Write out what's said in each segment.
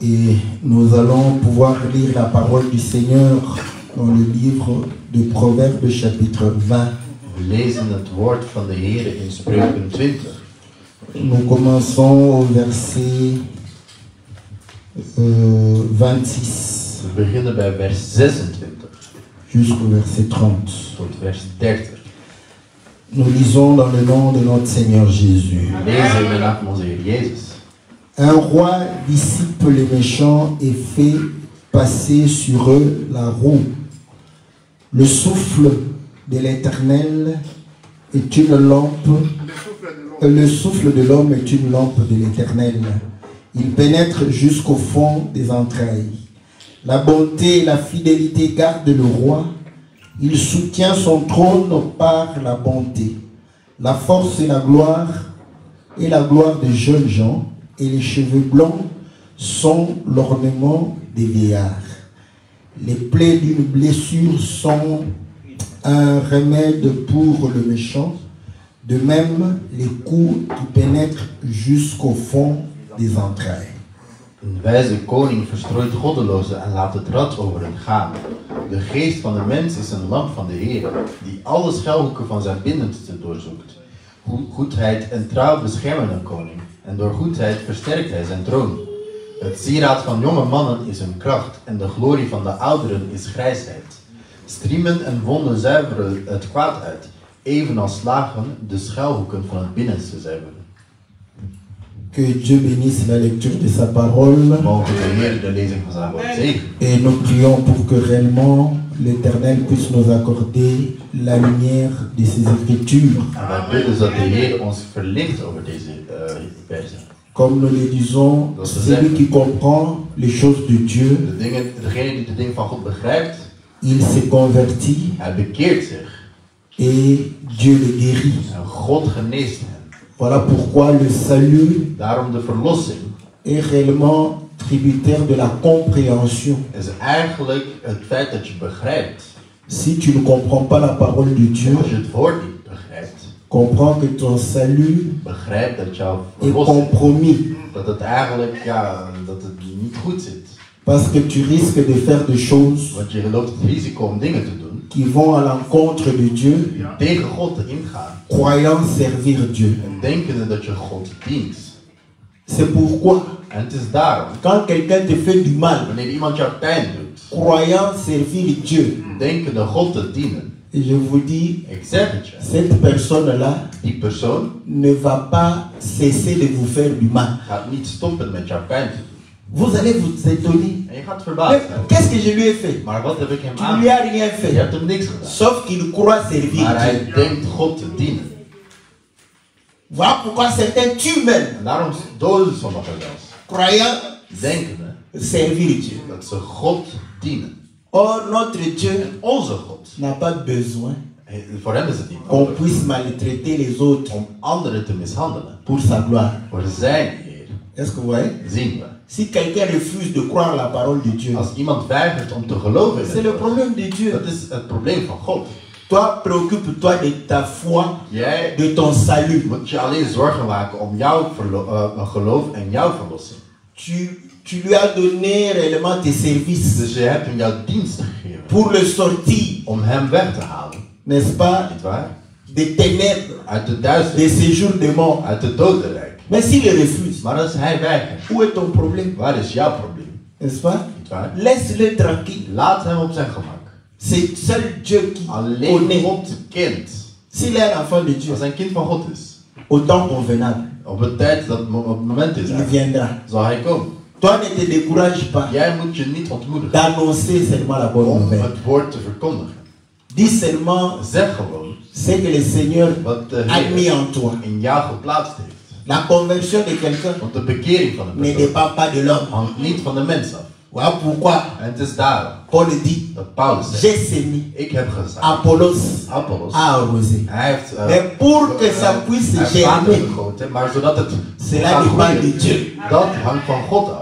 Et nous allons pouvoir lire la parole du Seigneur dans le livre de Proverbes chapitre 20. We lezen het woord van de Heer in Spreuken 20. Nous commençons au verset 26 We beginnen bij vers 26 jusqu'au verset 30. tot vers 30. Nous lisons dans le nom de notre Seigneur Jésus. We lezen in de naam van onze Heer Jezus. Un roi dissipe les méchants et fait passer sur eux la roue. Le souffle de l'Éternel est une lampe. Le souffle de l'homme est une lampe de l'Éternel. Il pénètre jusqu'au fond des entrailles. La bonté et la fidélité gardent le roi. Il soutient son trône par la bonté. La force et la gloire des jeunes gens et les cheveux blancs sont l'ornement des vieillards. Les plaies d'une blessure sont un remède pour le méchant. De même, les coups qui pénètrent jusqu'au fond des entrailles. Een wijze koning verstrooit goddelozen en laat het rad over hen gaan. De geest van de mens is een lamp van de Heer, die alle schuilhoeken van zijn binnenste doorzoekt. Goedheid en trouw beschermen een koning, en door goedheid versterkt hij zijn troon. Het sieraad van jonge mannen is hun kracht, en de glorie van de ouderen is grijsheid. Striemen en wonden zuiveren het kwaad uit, evenals slagen de schuilhoeken van het binnenste zuiveren. Que Dieu bénisse la lecture de sa parole. Mogen de Heer de lezing van zijn woord zegenen. Et nous prions pour que réellement l'Éternel puisse nous accorder la lumière de ses Écritures. En wij bidden dat de Heer ons verlicht over deze versen. Comme nous le disons, celui qui comprend les choses de Dieu, Degene die de dingen van God begrijpt, il se convertit hij bekeert zich. et Dieu le guérit. En God geneest hem. Voilà pourquoi le salut Daarom de verlossing est réellement tributaire de la compréhension. is eigenlijk het feit dat je begrijpt. Si tu ne comprends pas la parole de Dieu, Als je het woord niet begrijpt, comprends que ton salut begrijp dat jouw est verlossing, compromis. dat het eigenlijk, dat het niet goed zit. Parce que tu risques de faire des choses Want je loopt het risico om dingen te doen qui vont à l'encontre de Dieu, die tegen God ingaan. croyant servir Dieu. En denkende dat je God dient. C'est pourquoi, En het is daarom, quand quelqu'un te fait du mal, wanneer iemand jou pijn doet, croyant servir Dieu, denkende God te dienen. et je vous dis, Ik zeg het je, cette personne-là die persoon ne va pas cesser de vous faire du mal. gaat niet stoppen met jou pijn te doen. Vous allez vous étonner. En je gaat Mais verbaasd zijn. qu'est-ce que je lui ai fait? Maar wat heb ik hem Tu aan? lui as rien Je fait. hebt hem niks gedaan. Sauf qu'il croit servir Maar Dieu. hij denkt God te dienen. Voilà pourquoi certains tuent même, En daarom doden sommigen zelfs. croyant Denkende servir Dieu. dat ze God dienen. Or, notre Dieu En onze God, n'a pas besoin voor hem is het niet qu'on nodig puisse maltraiter les autres om anderen te mishandelen. pour sa gloire. Voor zijn Heer Est-ce que vous voyez? zien we. Si quelqu'un refuse de croire la parole de Dieu, Als iemand weigert om te geloven in c'est het le woord, problème de Dieu. dat is het probleem van God. Toi, préoccupe-toi de ta foi, Jij de ton salut. moet je alleen zorgen maken om jouw geloof en jouw verlossing. Tu lui as donné réellement tes services Dus je hebt hem jouw dienst gegeven pour le sortir, om hem weg te halen. n'est-ce pas, Niet waar? des ténèbres, Uit de des duisternis, séjours de mort. uit de dodenrijk. Mais s'il refuse, Maar als hij weigert, où est ton problème? waar is jouw probleem? N'est-ce pas? Niet waar? Laisse-le tranquille. Laat hem op zijn gemak. C'est seul Dieu qui Alleen connaît. God kent. S'il est un enfant de Dieu, Als hij een kind van God is, au temps convenable, op het tijd dat op het moment is, il viendra. zal hij komen. Toi, ne te décourage pas Jij moet je niet ontmoedigen d'annoncer seulement la bonne om nouvelle. het woord te verkondigen. Dis seulement Zeg gewoon ce que le Seigneur wat de a mis Heer en toi. in jou geplaatst heeft. La conversion de quelqu'un Want de bekering van een ne persoon dépend pas de l'homme. hangt niet van de mens af. Voilà pourquoi En het is daarom Paul dit, dat Paulus zegt, j'ai sémé, ik heb gezaaid. Apollos Apollos, a arrosé. hij heeft Mais pour que ça puisse hij heeft water germer, gegoten, maar zodat het cela gaat dépend de groeien, Dieu. dat hangt van God af.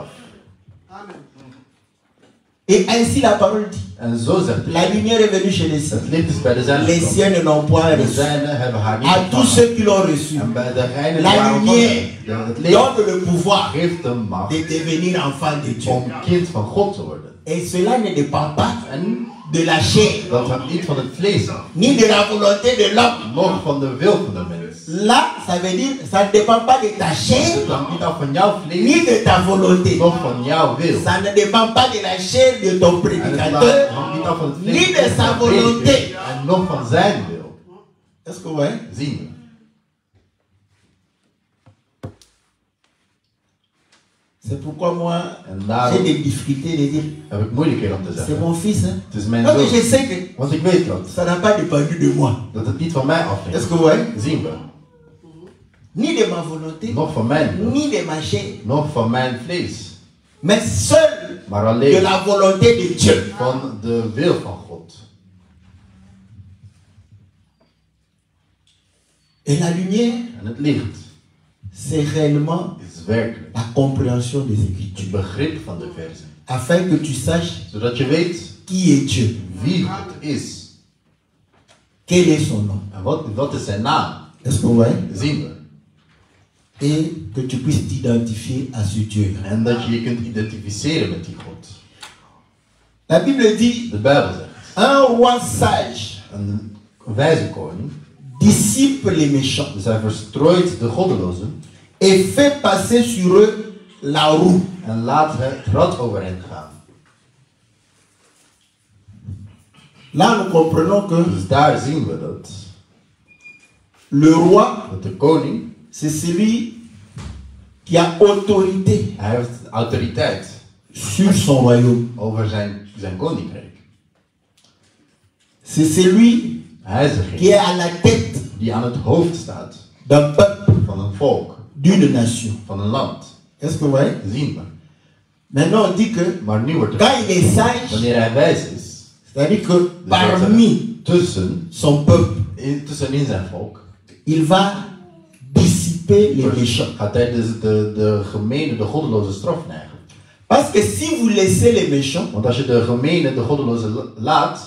Et ainsi la parole dit. En zo zegt La lumière est venue chez les siens. het licht is bij de zijnen Les gekomen. siens n'ont point De reçu. zijnen hebben haar niet À tous ontvangen. ceux qui l'ont reçu, En bij degenen die la haar ontvangen lumière hebben, het licht donne le pouvoir geeft de macht de devenir enfant de Dieu. om kind van God te worden. Et cela ne dépend pas En de la chair, dat hangt niet van het vlees af, ni de la volonté de l'homme. noch van de wil van de mens. Là, ça veut dire, ça ne dépend pas de ta chair, Het hangt niet af van jouw ni vlees, de ta volonté. noch van jouw wil. Ça ne dépend pas de la chair de ton En het prédicateur, hangt niet af van het ni vlees de sa van de volonté. prediker en nog van zijn wil. Est-ce que vous voyez? Zien we. C'est pourquoi moi, En j'ai daarom des difficultés de dire, heb ik moeilijkheden om te c'est zeggen. mon fils. Hein? Het is mijn Non, mais je zoon. sais que Want ik weet dat. ça n'a pas dépendu de moi. Dat het niet van mij Est-ce afhangt. que vous voyez? Zien we. Ni de ma volonté, Nog van mijn wil. ni de ma chair, Nog van mijn vlees. mais seul Maar de alleen la volonté de Dieu. van de wil van God. Et la lumière, En het licht c'est réellement is werkelijk la compréhension des het Écritures. begrip van de verzen. Afin que tu saches Zodat je weet qui est Dieu, wie God is. quel est son nom. En wat is zijn naam? Est-ce que vous voyez? Zien we. Et que tu puisses t'identifier à ce Dieu-là. En dat je je kunt identificeren met die God. La Bible dit, De Bijbel zegt. un roi sage Een wijze koning. dissipe les méchants Dus hij verstrooit de goddelozen. et fait passer sur eux la roue. En laat het rad over hen gaan. Là, nous comprenons que Dus daar zien we dat. le roi, Dat de koning. c'est celui qui a autorité Hij heeft autoriteit sur son royaume. over zijn koninkrijk. C'est celui Hij is qui degene est à la tête die aan het hoofd staat d'un peuple, van een volk, d'une nation. van een land. Est-ce que vous voyez? Zien we. Maintenant, on dit que Maar nu wordt quand er, il est sage, wanneer hij wijs is, c'est-à-dire que parmi tussen son peuple, in zijn volk, il va dissiper les méchants. gaat hij de gemene, de goddeloze straf neigen. Parce que si vous laissez les méchants, Want als je de gemene, de goddeloze laat,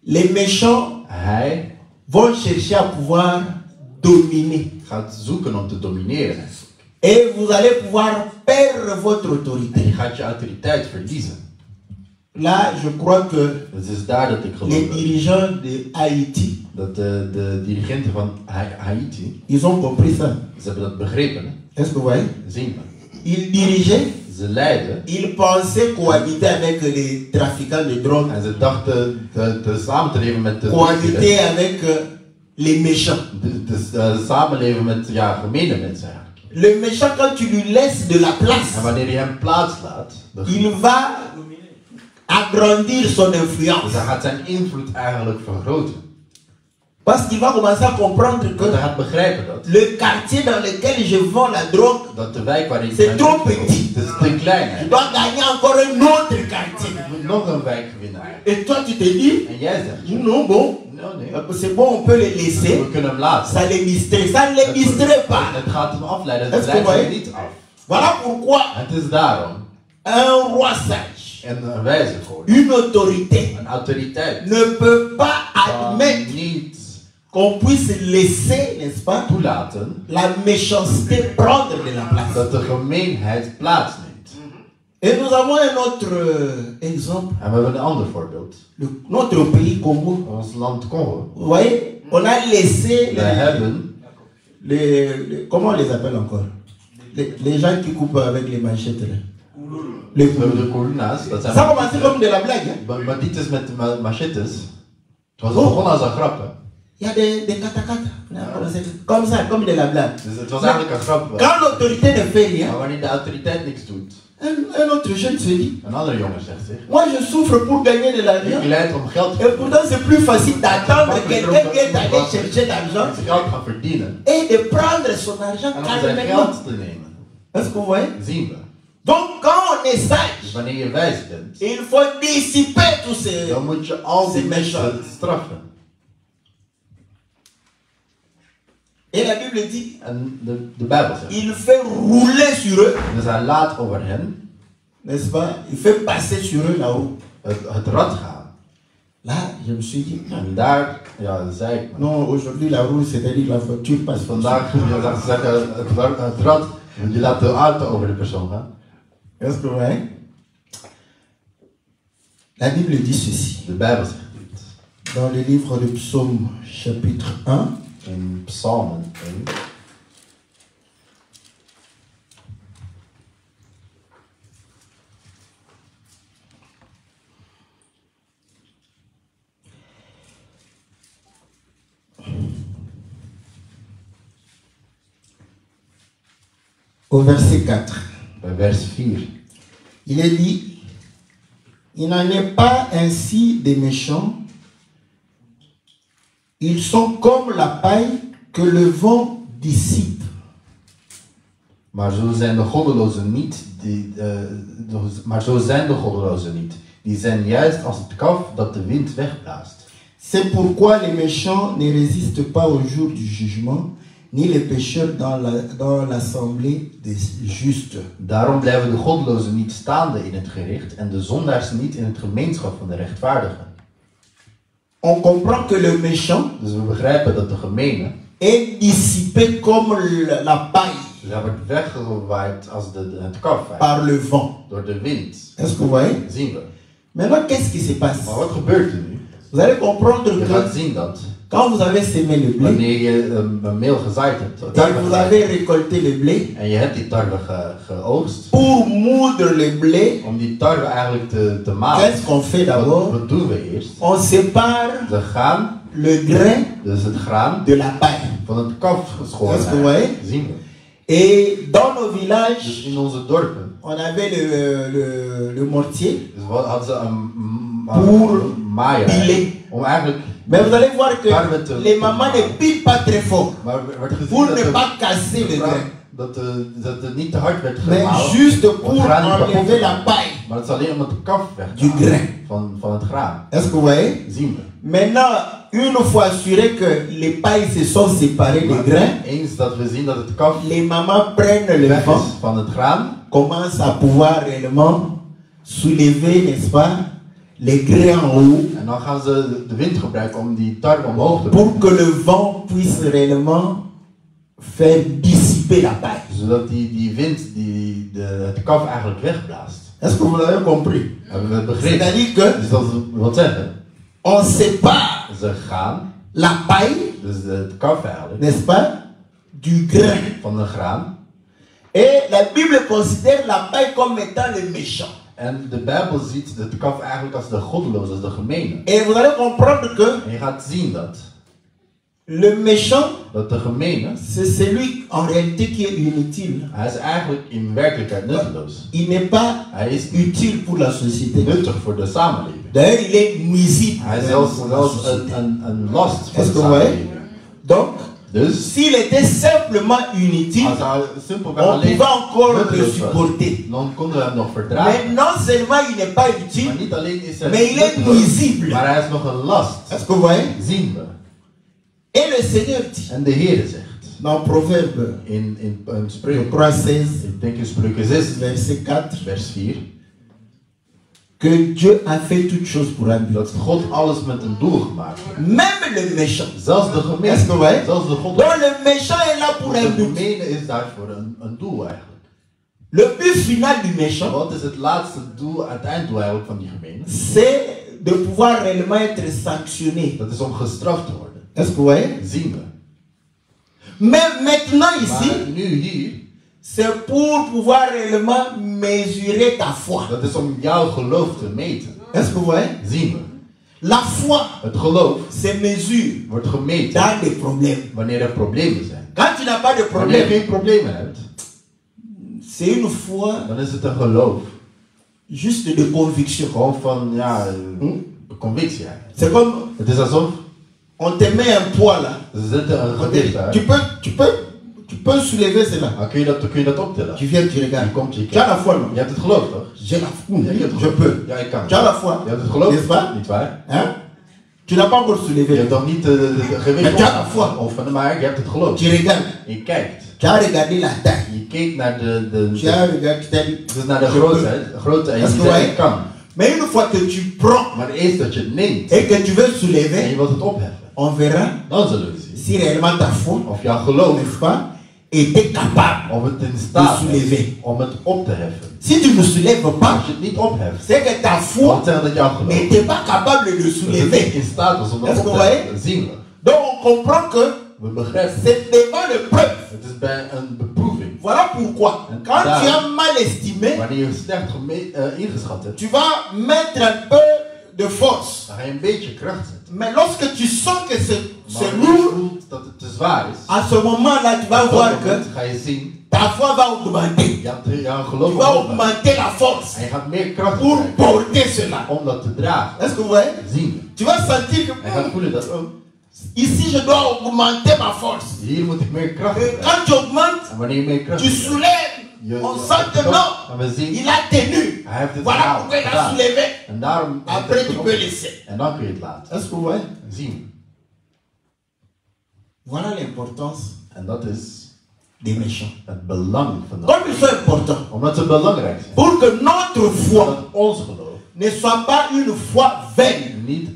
les méchants hij vont chercher à pouvoir dominer. gaat zoeken om te domineren. Et vous allez pouvoir perdre votre En je autorité. gaat je autoriteit verliezen. Là, je crois que Het is daar dat ik les geloof heb. dirigeants de Haïti, Dat de dirigenten van Haiti, ils ont compris ça. ze hebben dat begrepen. Hè? Est-ce que vous voyez? Zien we. Ils dirigeaient, Ze leiden ils pensaient cohabiter avec les trafiquants de drogue, en ze dachten te samen te leven met de cohabiter avec les méchants. samenleven met gemene mensen eigenlijk. Le méchant, quand tu lui laisses de la place, En wanneer je hem plaats laat, il va agrandir son dus influence. hij gaat zijn invloed eigenlijk vergroten. Parce qu'il va commencer à comprendre que Want hij gaat begrijpen dat. le quartier dans lequel je vends la drogue, Dat de wijk waarin C'est hij trop leeft, petit. het is te klein. je Hè. dois gagner encore un autre quartier. Je moet nog een wijk winnen. Eigenlijk. Et toi, tu te dis, En jij zegt, non, bon, nee, c'est bon, on peut les laisser. we kunnen hem laten. Ça les distrait. Ça ne les distrait pas. Het gaat hem afleiden, Est-ce het que leidt vous hem voyez? niet af. Voilà pourquoi Het is daarom. un roi sage, En een wijze koning, une autorité, een autoriteit, ne peut pas kan admettre niet qu'on puisse laisser, n'est-ce pas, toelaten la méchanceté prendre de la place. dat de gemeenheid plaatsneemt. Et nous avons un autre exemple. En we hebben een ander voorbeeld. Notre pays, Congo. Ons land Congo. Vous voyez, on a laissé We hebben comment on les appelle encore, les gens qui coupent avec les manchettes là. Les we hebben de corona's. Dat zijn Ça a commencé comme de la blague. Hein? maar niet eens met machettes. Het was begonnen als een grap. Hè. Il y a des katakata. Comme ça, comme de la blague. Dus het was eigenlijk een grap. Quand l'autorité ne fait rien, Maar wanneer de autoriteit niks doet. un autre jeune se dit, Een andere jongen zegt zich. moi je souffre pour gagner de l'argent. Ik leid om geld te Et pourtant c'est plus facile d'attendre Maar quelqu'un qui est allé chercher l'argent om geld gaan verdienen. et de prendre son argent En om zijn calmement. geld te nemen. Est-ce que vous voyez? Zien we. Donc quand on est Dus sage, wanneer je wijs bent, il faut dissiper tous ces... dan moet je al die C'est méchant. mensen straffen. Et la Bible dit, En de Bijbel zegt. il fait rouler sur eux, Dus hij laat over hen. n'est-ce pas? Il fait passer sur eux là-haut. het rad gaan. Là, je me suis dit, En daar, ja, zei ik. non, aujourd'hui la roue, c'est-à-dire la voiture passe. Dus vandaag, je laat zeggen, het rad, je laat de auto over de persoon gaan. Est-ce que vous voyez? La Bible dit ceci. De Bijbel zegt dit. Dans le livre de Psaume, chapitre 1. In Psalmen 1. Au verset 4. Bij vers 4. Il est dit, il n'en est pas ainsi des méchants. Ils sont comme la paille que le vent dissipe. Maar zo zijn de goddelozen niet. Maar zo zijn de goddelozen niet. Die zijn juist als het kaf dat de wind wegblaast. C'est pourquoi les méchants ne résistent pas au jour du jugement, ni les pécheurs dans l'assemblée des justes. Daarom blijven de goddelozen niet staande in het gericht en de zondaars niet in het gemeenschap van de rechtvaardigen. On comprend que le méchant Dus we begrijpen dat de gemene est dissipé comme la paille hij wordt weggewaaid als het kaf par le vent. door de wind. Est-ce que vous voyez? Zien we. Maintenant, qu'est-ce qui se passe? Maar wat gebeurt er nu? Vous allez comprendre Je gaat que zien dat quand vous avez sémé le blé, wanneer je een meel gezaaid hebt, et tarwe vous gezaaid avez hebt, récolté le blé, en je hebt die tarwe geoogst, pour moudre le blé, om die tarwe eigenlijk te malen, qu'est-ce qu'on fait d'abord? wat doen we eerst? On sépare We gaan le grain dus het graan de la paille. van het kaf geschoren Est-ce que vous voyez? zien we. Et dans nos Dus villages, in onze dorpen on avait le mortier dus hadden ze pour een maaier piler. om eigenlijk, Mais vous allez voir que Tarwe te- les mamans ne pilent pas très fort maar werd gezien pour dat ne de- pas casser le grain, dat het niet te hard werd mais gemalen, juste om pour het graan niet kapot enlever te la maken. paille Maar het is alleen om het kaf weg te du halen grain. van het graan. Est-ce que vous voyez? Zien we. Maintenant, une fois assuré que les pailles se sont séparées des grains, Eens dat we zien dat het kaf les mamans prennent le weg vent, is van het graan, commencent à pouvoir réellement soulever, n'est-ce pas, les grains en haut, en dan gaan ze de wind gebruiken om die tarwe omhoog te pour brengen, que le vent puisse réellement faire dissiper la paille. zodat die wind het kaf eigenlijk wegblaast. Est-ce que vous l'avez compris? Hebben we het begrepen? C'est-à-dire que Dus dat wil zeggen, on sépare ze gaan, la paille, dus het kaf eigenlijk, n'est-ce pas, du grain. van de graan. Et la Bible considère la paille comme étant le méchant. En de Bijbel ziet het kaf eigenlijk als de goddeloze, als de gemene. Et vous allez comprendre que En je gaat zien le méchant, dat de gemene, c'est celui en réalité qui est inutile. hij is eigenlijk in werkelijkheid nutteloos. Il n'est pas Hij is utile pour la société. nuttig voor de samenleving. D'ailleurs, il est nuisible Hij is pour zelfs la société. een last voor Est-ce de que vous voyez? samenleving. Donc, Dus s'il était simplement inutile, als hij simpelweg on alleen pouvait encore le nutteloos was, supporter. dan konden we hem nog verdragen. Mais non seulement il n'est pas Maar utile, niet alleen is hij mais il est nutteloos, nuisible. maar hij is nog een last. Est-ce que vous voyez? Zien we. Et le Seigneur dit, En de Heer zegt dans Proverbe, in je Spreuken, crois 16, ik denk in Spreuken 6, verset 4, vers 4, que Dieu a fait toutes choses pour un but. dat God alles met een doel gemaakt heeft. Même le méchant. Zelfs de gemene, Est-ce que vous voyez? zelfs de God. Donc le méchant est là pour De un but. gemene is daarvoor een doel eigenlijk. Le but final du méchant, Wat is het laatste doel, het einddoel eigenlijk van die gemene? c'est de pouvoir réellement être sanctionné. Dat is om gestraft te worden. Est-ce que vous voyez? Zien we. Mais maintenant ici, Maar nu hier, c'est pour pouvoir réellement mesurer ta foi. dat is om jouw geloof te meten. Est-ce que vous voyez? Zien we. La foi Het geloof se mesure wordt gemeten dans les problèmes. wanneer er problemen zijn. Quand tu n'as pas de Wanneer je problème, geen problemen hebt, c'est une foi dan is het een geloof. juste de conviction. Gewoon van, ja, convictie eigenlijk. C'est comme Het is alsof on te met un poids là. ze zetten een On te gewicht dit, daar. tu peux soulever cela. Maar kun je dat optillen? Tu viens, tu Je regardes. komt, je Tu as la foi, non? Je hebt het geloof toch? J'ai la foi. Ja, je hebt het Je geloof. peux. Ja, ik kan. Tu as la foi. Je hebt het geloof, N'est-ce pas? niet waar? Hein? Tu n'as pas encore Je soulevé. hebt nog niet de gewicht Maar je hebt la foi. opgeoefend, maar je hebt het geloof. Tu regardes. Je kijkt. Tu as regardé la taille. Je kijkt naar Tu as regardé, tu t'as dit, dus naar de je grootheid en Est-ce je que zegt ouais? ik kan. Mais une fois que tu prends Maar eerst dat je het neemt et que tu veux en je soulever, wilt het opheffen, on verra dan zullen we zien si réellement ta foi, of jouw geloof, n'est-ce pas, était capable. of het in staat De soulever. is om het op te heffen. Si tu ne soulèves pas, Als je het niet opheft, c'est que ta dan foi betekent dat jouw geloof n'était pas capable de dat het niet soulever. in staat was om het Est-ce op que te vous heffen. Dat zien we. Donc on comprend que We begrijpen. c'est devant l'épreuve. Het is bij een beproeving. Voilà pourquoi, quand tu as mal estimé, Wanneer je slecht ingeschat hebt, tu vas mettre un peu de force. dan ga je een beetje kracht zetten. Mais lorsque tu sens que c'est Maar als je lourd, voelt dat het te zwaar is, à ce moment-là, tu vas op voir dat que moment ga je zien, ta foi va augmenter. jouw Tu geloof vas gaat opbouwen. augmenter la force En je gaat meer kracht pour krijgen porter cela. om dat te dragen. Est-ce que vous voyez? Zien we. Tu vas sentir que En je gaat voelen dat, oh, ici je dois augmenter ma force. hier moet ik meer kracht Et krijgen. quand tu augmentes, En wanneer je meer kracht tu krijgt, soulèves. On sent que non, en we zien, il a tenu. hij heeft het Voilà pourquoi il a gedaan. soulevé. En daarom heeft Après hij tu het peux op. laisser. En dan kun je het laten. Est-ce que vous voyez? Zien we. Voilà l'importance En dat is des méchants. het belang van dat. Comme ils sont importants. Omdat ze belangrijk zijn. Pour que notre foi Dat ons geloof ne soit pas une foi vaine. niet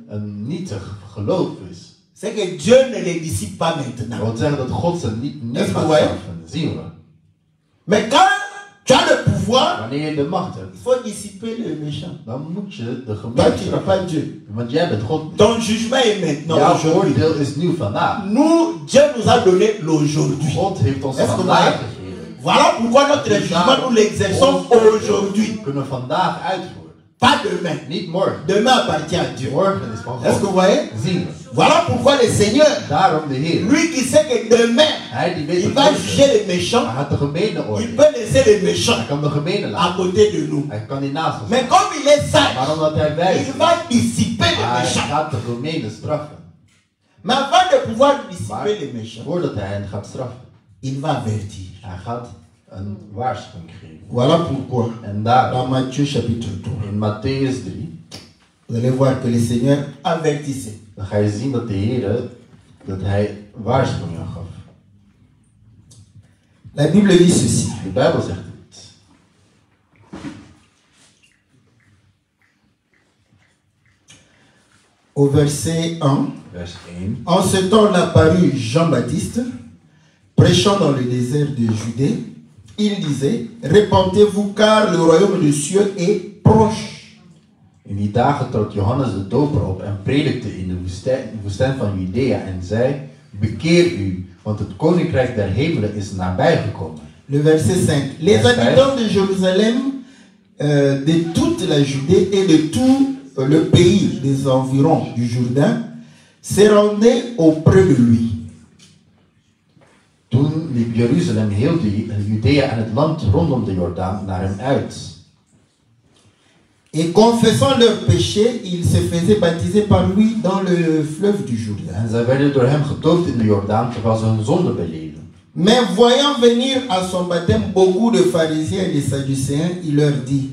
een nietig geloof is. C'est que Dieu ne les dissipe pas Dat maintenant. wil zeggen dat God ze niet Est-ce que gaat vous voyez? straffen. Zien we. Mais quand tu as le pouvoir, Wanneer je de macht hebt, il faut dissiper les méchants. dan moet je de Toi, gemeente tu n'es straffen. pas Dieu. Want jij bent God. Ton jugement est maintenant, Jouw aujourd'hui. oordeel is nieuw vandaag. Nous, Dieu nous a donné l'aujourd'hui. God heeft ons Est-ce que vandaag vous gegeven. Voilà pourquoi notre jugement, nous l'exerçons aujourd'hui. Kunnen we vandaag uitvoeren. Pas demain. Niet morgen. Demain appartient à Dieu. Morgen is van Est-ce que vous God. voyez? Zien we. Voilà pourquoi le Seigneur, Daarom de Heer. lui qui sait que demain, Hij die weet il dat va God juger is. les méchants, Hij gaat de gemene il oordelen. peut laisser les méchants Hij kan de gemene à laten. côté de nous. Hij kan die naast ons. Mais comme il est Maar sage, omdat hij wijs il is, va dissiper les hij méchants. gaat de gemene straffen. Mais avant de pouvoir Maar dissiper les méchants, voordat hij hen gaat straffen, il va avertir. hij gaat een waarschuwing geven. Voilà pourquoi, En daarom, dans Matthieu chapitre 3, in Matthäus 3, vous allez voir que le Seigneur avertissait. dan ga je zien dat de Heer, dat hij waarschuwingen gaf. La Bible dit ceci. De Bijbel zegt dit. Au verset 1, Vers 1. en ce temps-là parut Jean-Baptiste, prêchant dans le désert de Judée. Il disait, répentez-vous car le royaume des cieux est proche. In die dagen trad Johannes de Doper op en predikte in de woestijn van Judea en zei, bekeer u, want het koninkrijk der hemelen is nabijgekomen. Le verset 5. Les habitants de Jérusalem, de toute la Judée et de tout le pays des environs du Jourdain, se rendaient auprès de lui. Toen liep Jeruzalem, heel Judea en het land rondom de Jordaan naar hem uit. Et confessant leurs péchés, ils se faisaient baptiser par lui dans le fleuve du Jourdain. En zij werden door hem gedoopt in de Jordaan terwijl ze hun zonde beleefden. Mais voyant venir à son baptême beaucoup de pharisiens et de sadducéens, il leur dit,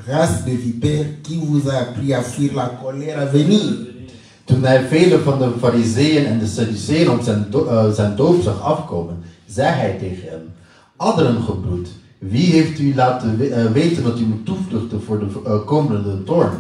race de vipères, qui vous a appris à fuir la colère à venir? Toen hij vele van de Farizeeën en de Sadduceeën op zijn doop zag afkomen, zei hij tegen hen, adderengebroed, wie heeft u laten weten dat u moet toevluchten voor de komende toorn?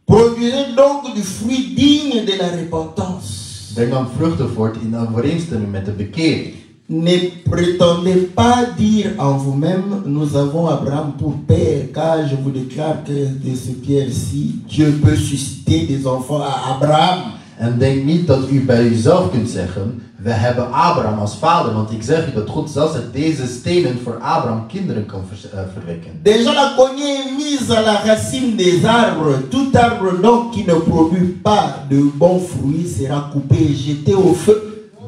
Produisez donc du fruit digne de la repentance. Breng dan vruchten voort in overeenstemming met de bekering. Ne prétendez pas dire en vous-même, nous avons Abraham pour père, car je vous déclare que de ce pierre-ci, Dieu peut susciter des enfants à Abraham. En denk niet dat u bij uzelf kunt zeggen, we hebben Abraham als vader, want ik zeg u dat God zelfs uit deze stenen voor Abraham kinderen kan verwekken. Déjà la cognée est mise à la racine des arbres. Tout arbre donc qui ne produit pas de bons fruits sera coupé et jeté au feu.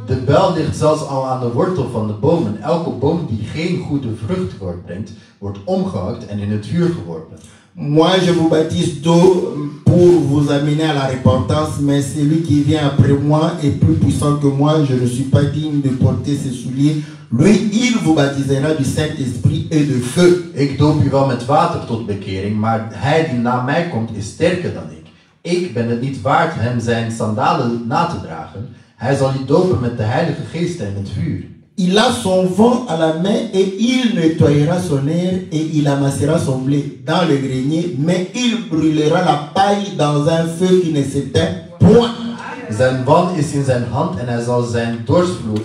De bijl ligt zelfs al aan de wortel van de bomen. Elke boom die geen goede vrucht voortbrengt, wordt omgehakt en in het vuur geworpen. Moi, je vous baptise d'eau pour vous amener à la repentance, mais celui qui vient après moi est plus puissant que moi. Je ne suis pas digne de porter ses souliers. Lui, il vous baptisera du Saint-Esprit et de feu. Ik doop u wel met water tot bekering, maar hij die na mij komt is sterker dan ik. Ik ben het niet waard hem zijn sandalen na te dragen. Hij zal u dopen met de Heilige Geest en met vuur. Il a son vent à la main et il nettoyera son air et il amassera son blé dans le grenier, mais il brûlera la paille dans un feu qui ne s'éteint point. Zijn wan is in zijn hand en hij zal zijn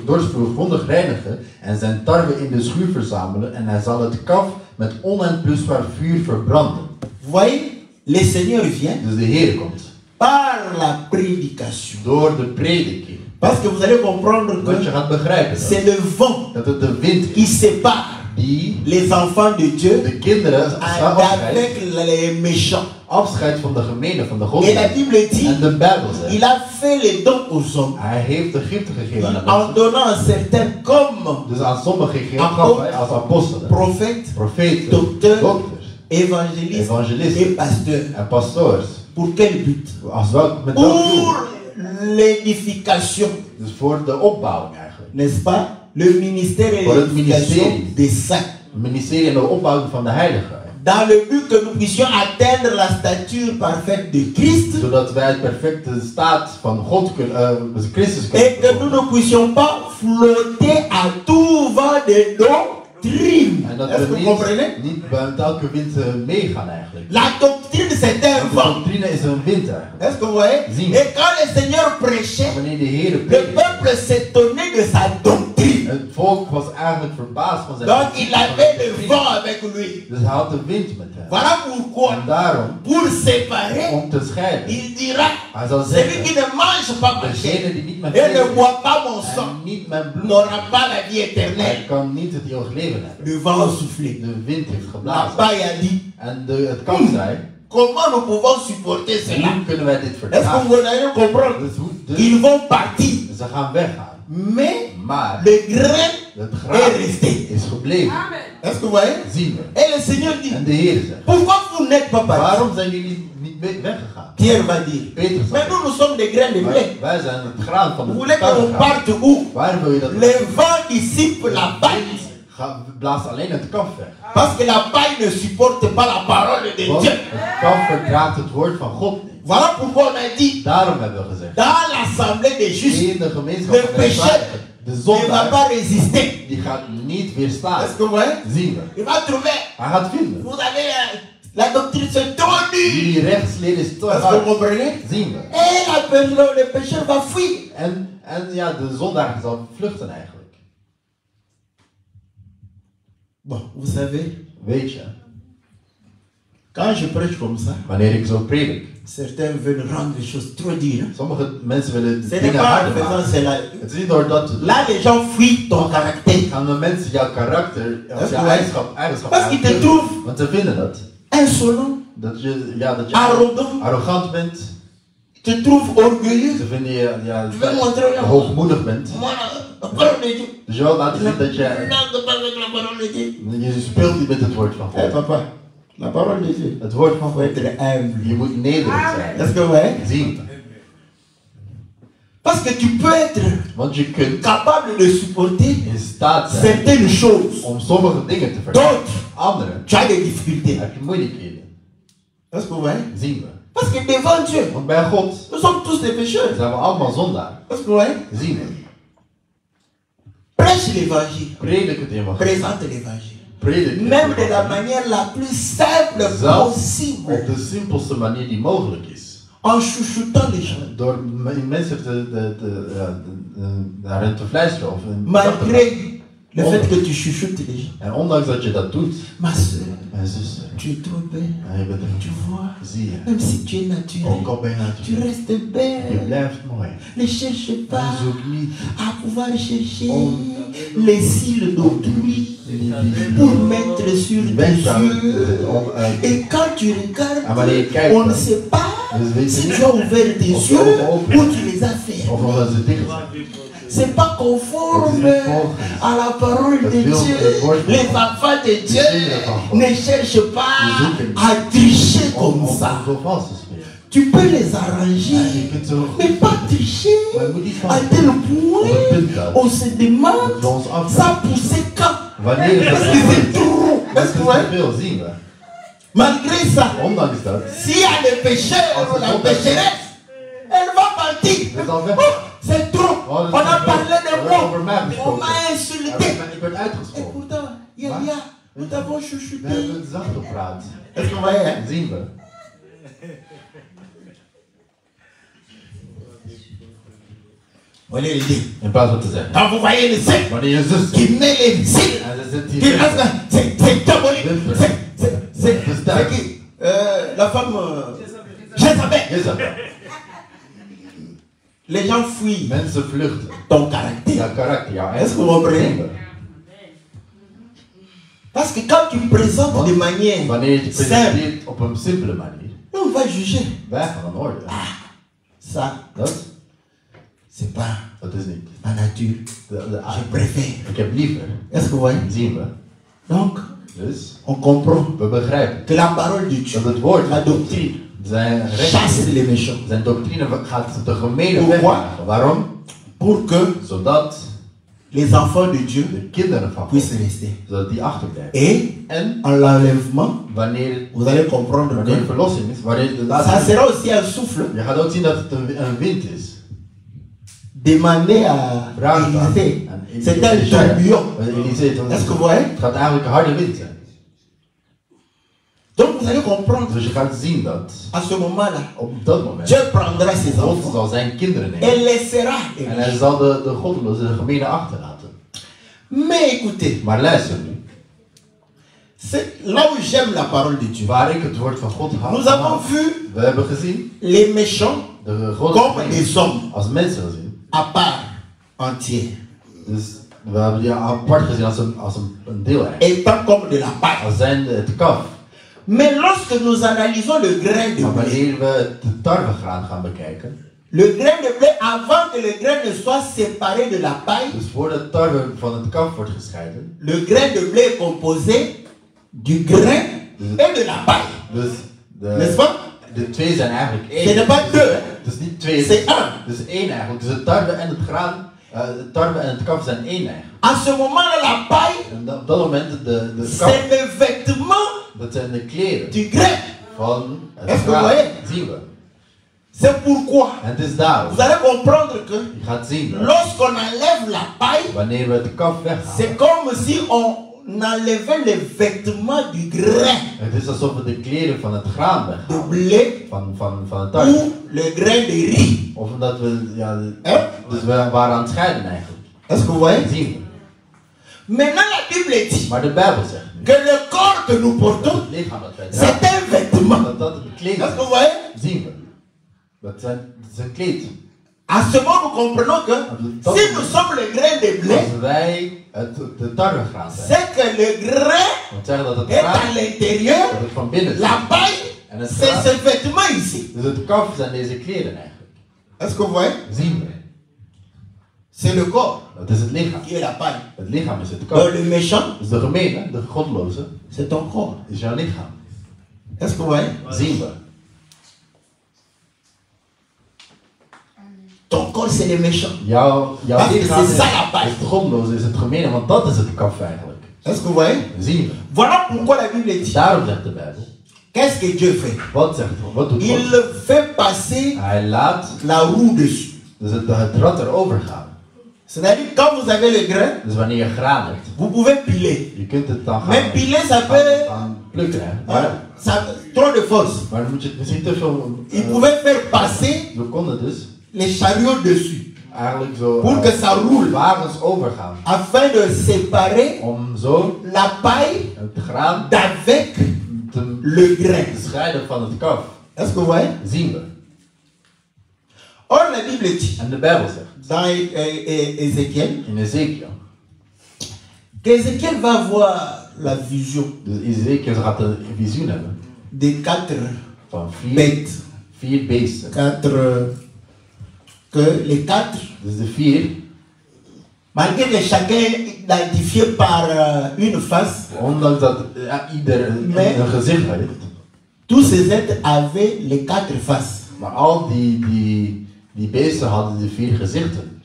dorsvloer grondig reinigen en zijn tarwe in de schuur verzamelen en hij zal het kaf met oneinplusbaar vuur verbranden. Vous voyez, le Seigneur vient Dus de Heer komt par la prédication. door de prediking. Parce que vous allez comprendre Dat je que gaat begrijpen c'est le vent dat het de wind qui is sépare die les enfants de Dieu de kinderen avec les méchants. afscheidt van de gemeene, van de Et la goddelozen. Bible dit, En de Bijbel zegt, il a fait les dons aux hommes hij heeft de giften gegeven aan de en mensen. donnant à certains comme Dus aan sommigen gaf hij als apostelen, prophètes, profeten, docteurs, dokters, évangélistes evangelisten et pasteurs. en pastoors. Pour quel but? Als welk, met welk doel? Pour l'édification, Dus voor de opbouwing eigenlijk. n'est-ce pas? Le ministère et Pour le l'édification ministère. des saints. Het ministerie en de opbouwing van de heiligen. Dans le but que nous puissions atteindre la stature parfaite de Christ Zodat wij het perfecte staat van God kunnen, Christus et kunnen que nous ne puissions pas flotter à tout vent de doctrine. En dat Est-ce que we vous comprenez? niet bij elke wind meegaan eigenlijk. La doctrine, c'est un Want de vent. doctrine is een wind eigenlijk. Est-ce que vous voyez? Zie. Et quand le Seigneur prêchait, Wanneer de Heer le predikte, peuple s'étonnait de sa doctrine. het volk was eigenlijk verbaasd van zijn Donc il avait le doctrine. vent avec lui. Dus hij had de wind met hem. Voilà pourquoi, En daarom, pour séparer, om te scheiden, il dira, hij zal celui qui zeggen, ne mange pas ma chair degene die niet mijn et ne vlees boit pas mon eet sang en niet mijn bloed, n'aura pas la vie hij éternelle. kan niet het eeuwig leven hebben. Le vent a soufflé. De wind heeft La geblazen. paille a dit, En het kan zijn, comment nous pouvons supporter cela? hoe kunnen wij dit Est-ce que verdragen? vous allez comprendre? Dus Ils vont partir, ze gaan weggaan. mais Maar le grain het est graan resté. is gebleven. Est-ce que vous voyez? Zien we. Et le Seigneur dit, En de Heer zegt, pourquoi vous n'êtes pas partis? waarom zijn jullie niet weggegaan? Pierre va dire, Peter mais zegt, nous sommes des grains de blé. wij zijn het graan van Vous de voulez qu'on tarwegraan. parte où? Waar wil je dat? Le vent dissipe la paille. Blaast alleen het kaf weg. Parce que la paille ne supporte pas la parole de Want Dieu. het kaf verdraagt het woord van God niet. Voilà pourquoi on a dit, Daarom hebben we gezegd, dans l'assemblée des justes, in de gemeenschap le van de péché rechtvaardigen, de ne va zondaar, pas résister. die gaat niet weerstaan. Est-ce que vous voyez? Zien we. Il va trouver, Hij gaat vinden. vous avez la doctrine, c'est trop nul. Jullie rechtsleer is te Est-ce que vous hard. comprenez? Zien we. Et le pécheur va fuir. En ja, de zondaar zal vluchten eigenlijk. Bon, vous savez, Weet je, quand je prêche comme ça, wanneer ik zo predik, certains veulent rendre les choses trop dures. Hein? sommige mensen willen Ce n'est dingen pas en harder faisant maken. cela. Het is niet door dat te doen. Là, les gens fuient ton caractère. Gaan de mensen jouw karakter, als jouw Ja. eigenschap Parce qu'ils te aanvullen. trouvent Want ze vinden dat. insolent, Dat je arrogant, arrogant bent. te trouves orgueilleux. Ze vinden je Tu veux montrer la hoogmoedig bent. Moi, la parole de Dieu. Dus je wilt laten zien dat Non, je, de pas avec la parole de Dieu. je speelt niet met het woord van Eh God. papa, la parole de Dieu. Het woord van Il faut God. être humble. Je moet nederig zijn. Est-ce que vous voyez? Zien. Parce que tu peux être Want je kunt capable de supporter in staat zijn certaines choses. om sommige dingen te verdragen. D'autres, Andere tu as des difficultés. heb je moeilijkheden. Est-ce que vous voyez? Zien we. Parce que devant Dieu, Want bij God nous sommes tous des pécheurs. zijn we allemaal zondaar. Est-ce que vous voyez? Zien we. Prêche l'évangile. Predik het evangelie. Présente l'évangile. Predik het Même de la evangelie. manière la plus simple Zelfs possible. op de simpelste manier die mogelijk is. En chouchoutant les gens. Door mensen naar hen te fluisteren. Of hun gedachten te Malgré maken. le fait que tu chouchoutes les gens. En ondanks dat je dat doet, Ma soeur, mijn zuster, tu es trop belle. je bent Tu vois, zie je, même si tu es naturel, ook al ben je tu natuurlijk, restes je belle. blijft mooi. Ne cherche En pas zoek niet à pouvoir chercher les cils d'autrui pour mettre sur tes yeux. Et quand tu regardes, on ne sait pas si tu as ouvert tes yeux ou tu les as fermés. of omdat ze dicht zijn. C'est pas conforme à la parole de Dieu. Les enfants de Dieu ne cherchent pas à tricher comme Om ça. zo vals te spelen. Tu peux les arranger, Je kunt zo mais pas tricher à tel point on se demande ça poussait quand. wanneer Parce het que c'est trop. dat Est-ce is que ouais? te veel, zien we. Malgré ça, Ondanks dat, s'il y a des pécheurs ou la pécheresse, elle va partir. het is al weg. Oh, c'est trop. On a parlé de moi. On m'a insulté. Et uitgescholden. pourtant, nous avons We chuchoté. hebben zacht gepraat. Est-ce que vous voyez, hein? Zien we. Voyez les deux. In plaats van te zeggen. Quand vous voyez les seins Wanneer je zus qui met les cils, en ze zit qui hier. c'est diabolique. C'est qui la femme Jézabel. Jezabel. Les gens fuient Mensen vluchten. ton caractère. Jouw karakter, jouw Est-ce que vous comprenez? Zien we. Parce que quand tu présentes de manière Wanneer je het simple, presenteert op een simpele manier, on va juger. wij gaan dan oordelen. Ça, Dat c'est pas is niet. ma nature. De Je aard. préfère. Ik heb liever. Est-ce que vous voyez? Zien we. Donc, Dus on comprend we begrijpen que la parole de Dieu, dat het woord, la doctrine, zijn chasse recht, les méchants. zijn doctrine gaat de gemene Pourquoi? wegjagen. Waarom? Pour que Zodat les enfants de Dieu de kinderen van God, puissent rester. zodat die achterblijven. Et En en l'enlèvement, wanneer vous allez comprendre wanneer que verlossing is, wanneer de ça laatste, sera aussi un souffle. je gaat ook zien dat het een wind is. Demandez à Élisée. C'est un tourbillon. Est-ce que vous voyez? Het gaat eigenlijk een harde wind zijn. Donc vous allez comprendre Dus je gaat zien dat à ce moment-là, op dat moment Dieu prendra ses God enfants zal zijn kinderen et nemen. laissera les En hij méchants. zal de goddelozen, de gemene achterlaten. Mais écoutez, Maar luister nu. c'est là où j'aime la parole de Dieu. Waar ik het woord van God Nous avons haal. vu We hebben gezien les méchants de comme goddelozen des hommes als mensen gezien. à part entière, Dus we hebben die apart gezien als een deel eigenlijk. étant comme de la paille. Als zijn het kaf. Mais lorsque nous analysons le grain de Maar blé, wanneer we de tarwegraan gaan bekijken. le grain de blé, avant que le grain ne soit séparé de la paille, Dus voordat de tarwe van het kaf wordt gescheiden. le grain de blé est composé du grain et de la paille. Dus N'est-ce pas? de twee zijn eigenlijk één. Ce n'est pas deux, hein? Het is niet twee, C'est un. het is één eigenlijk. Dus de tarwe en het graan, de tarwe en het kaf zijn één eigenlijk. À ce moment-là, la paille, En op dat moment de kaf, c'est le vêtement dat zijn de kleren du grain. van het Est-ce que graan. vous voyez? Zien we. C'est pourquoi En het is daarom. vous allez comprendre que Je gaat zien dat lorsqu'on enlève la paille, wanneer we het kaf weghalen. c'est comme si on enlevait les vêtements du grain Het is alsof we de kleren van het graan de weghalen. blé Van het tarwe. ou le grain de riz. Of omdat we, ja, Hein? dus we waren aan het scheiden eigenlijk. Est-ce que vous voyez? Zien we. Maintenant, la Bible dit Maar de Bijbel zegt nu, que le corps que nous portons, het lichaam dat wij dragen, c'est un vêtement. dat een kleed Est-ce que is. vous voyez? Zien we. Dat is een kleed. À ce moment, nous comprenons que si nous sommes le grain de blé, Als wij de tarwegraan zijn, c'est que le grain dan zeggen dat het est à graan l'intérieur, dat het van binnen is. la paille, En het c'est graan. ce vêtement ici. Dus het kaf zijn deze kleren eigenlijk. Est-ce que vous voyez? Zien we. C'est le corps Dat is het lichaam. qui est la paille. Het lichaam is het Donc kaf. le méchant, Dus de gemene, de goddeloze, c'est ton corps. is jouw lichaam. Est-ce que vous voyez? Zien we. Ton corps, c'est le méchant. Jouw Parce que lichaam c'est is ça la paille. het goddeloze, is het gemene, want dat is het kaf eigenlijk. Est-ce que vous voyez? Zien we. Voilà pourquoi la Bible dit. Daarom zegt de Bijbel. Qu'est-ce que Dieu fait? Wat zegt God? Wat doet Il God? fait passer Hij laat la roue dessus. dus het rad erover gaan. C'est-à-dire, quand vous avez le grain, Dus wanneer je graan hebt, vous pouvez piler. je kunt het dan gaan, Mais piler, ça peut. gaan plukken. Hè? Hein, ça, trop de force. Maar dan moet je het misschien te veel. Il pouvait faire passer We konden dus les chariots dessus eigenlijk zo pour que ça roule. wagens overgaan. Afin de séparer Om zo la paille het graan d'avec te le grain. scheiden van het kaf. Est-ce que vous voyez? Zien we. Or, la Bible dit, En de Bijbel zegt dans Ézéchiel, in Ezekiel. qu'Ézéchiel va voir la vision Dus Ezekiel gaat een visioen hebben des 4 van bêtes. vier beesten. Que les 4, Dus de vier, malgré que chacun est identifié par une face, ondanks dat ieder een gezicht heeft. tous ces êtres avaient les 4 faces. Maar al die beesten hadden die vier gezichten.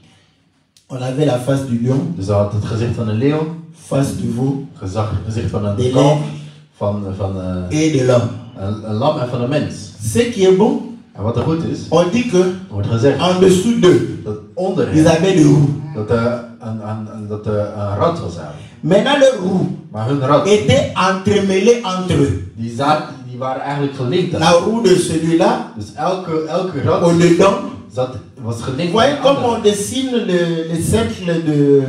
On avait la face du lion, Dus ze had het gezicht van een leeuw, face du veau gezicht van Des een kalf, van et de l'homme. een lam en van een mens. Ce qui est bon, En wat er goed is, on dit que wordt gezegd en dessous d'eux, dat onder ils hen avaient des roues. dat er een rad was eigenlijk. Maintenant, leurs roues Maar hun rad, étaient entremêlées entre eux. die waren eigenlijk gelinkt. La roue de celui-là, Dus elke rad au-dedans. was gelinkt. Vous voyez aan de comme on andere. dessine le cercle de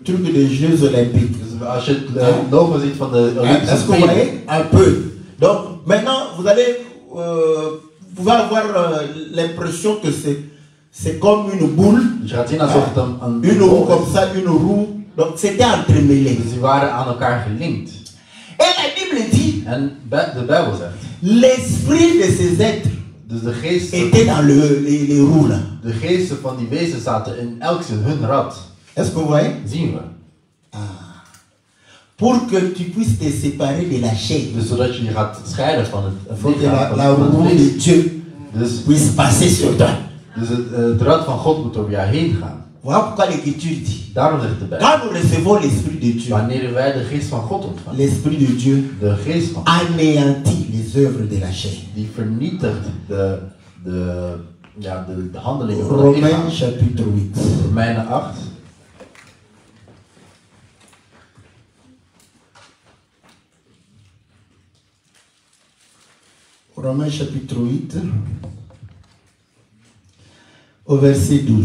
truc des Jeux Olympiques. Dus als je het logo ziet van de Olympische Est-ce que vous Spelen. voyez un peu? Donc maintenant, vous allez pouvez avoir l'impression que c'est comme une boule. Dus je gaat zien alsof het een Une roue comme ça, une roue. Donc c'était entremêlé. Dus die waren aan elkaar gelinkt. Et la Bible dit, En de Bijbel zegt, l'esprit de ces êtres dus de geesten, était dans les roues là. de geesten van die wezens zaten in elk in hun rad. Est-ce que vous voyez? Zien we. Pour que tu puisses te séparer de la chair. Dus zodat je je gaat scheiden van Il het faut que lichaam, la van het roue de vlees. Dieu Dus puisse passer sur toi. het rad van God moet over jou heen gaan. Voilà pourquoi l'Écriture dit. Daarom zegt de Bijbel. Quand nous recevons l'Esprit de Dieu, Wanneer wij de geest van God ontvangen, l'Esprit de Dieu de geest van God, anéantit les œuvres de la chair. die vernietigt de handelingen van het lichaam. Romains chapitre 8. Romeinen 8. Romains chapitre 8, au verset 12.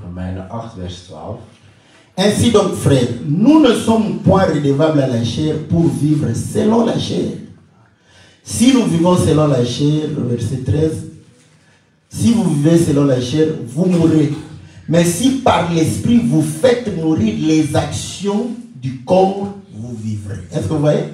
Romeinen 8, vers 12. Ainsi donc, frères, nous ne sommes point redevables à la chair pour vivre selon la chair. Si nous vivons selon la chair, verset 13, si vous vivez selon la chair, vous mourrez. Mais si par l'esprit vous faites mourir les actions du corps, vous vivrez. Est-ce que vous voyez?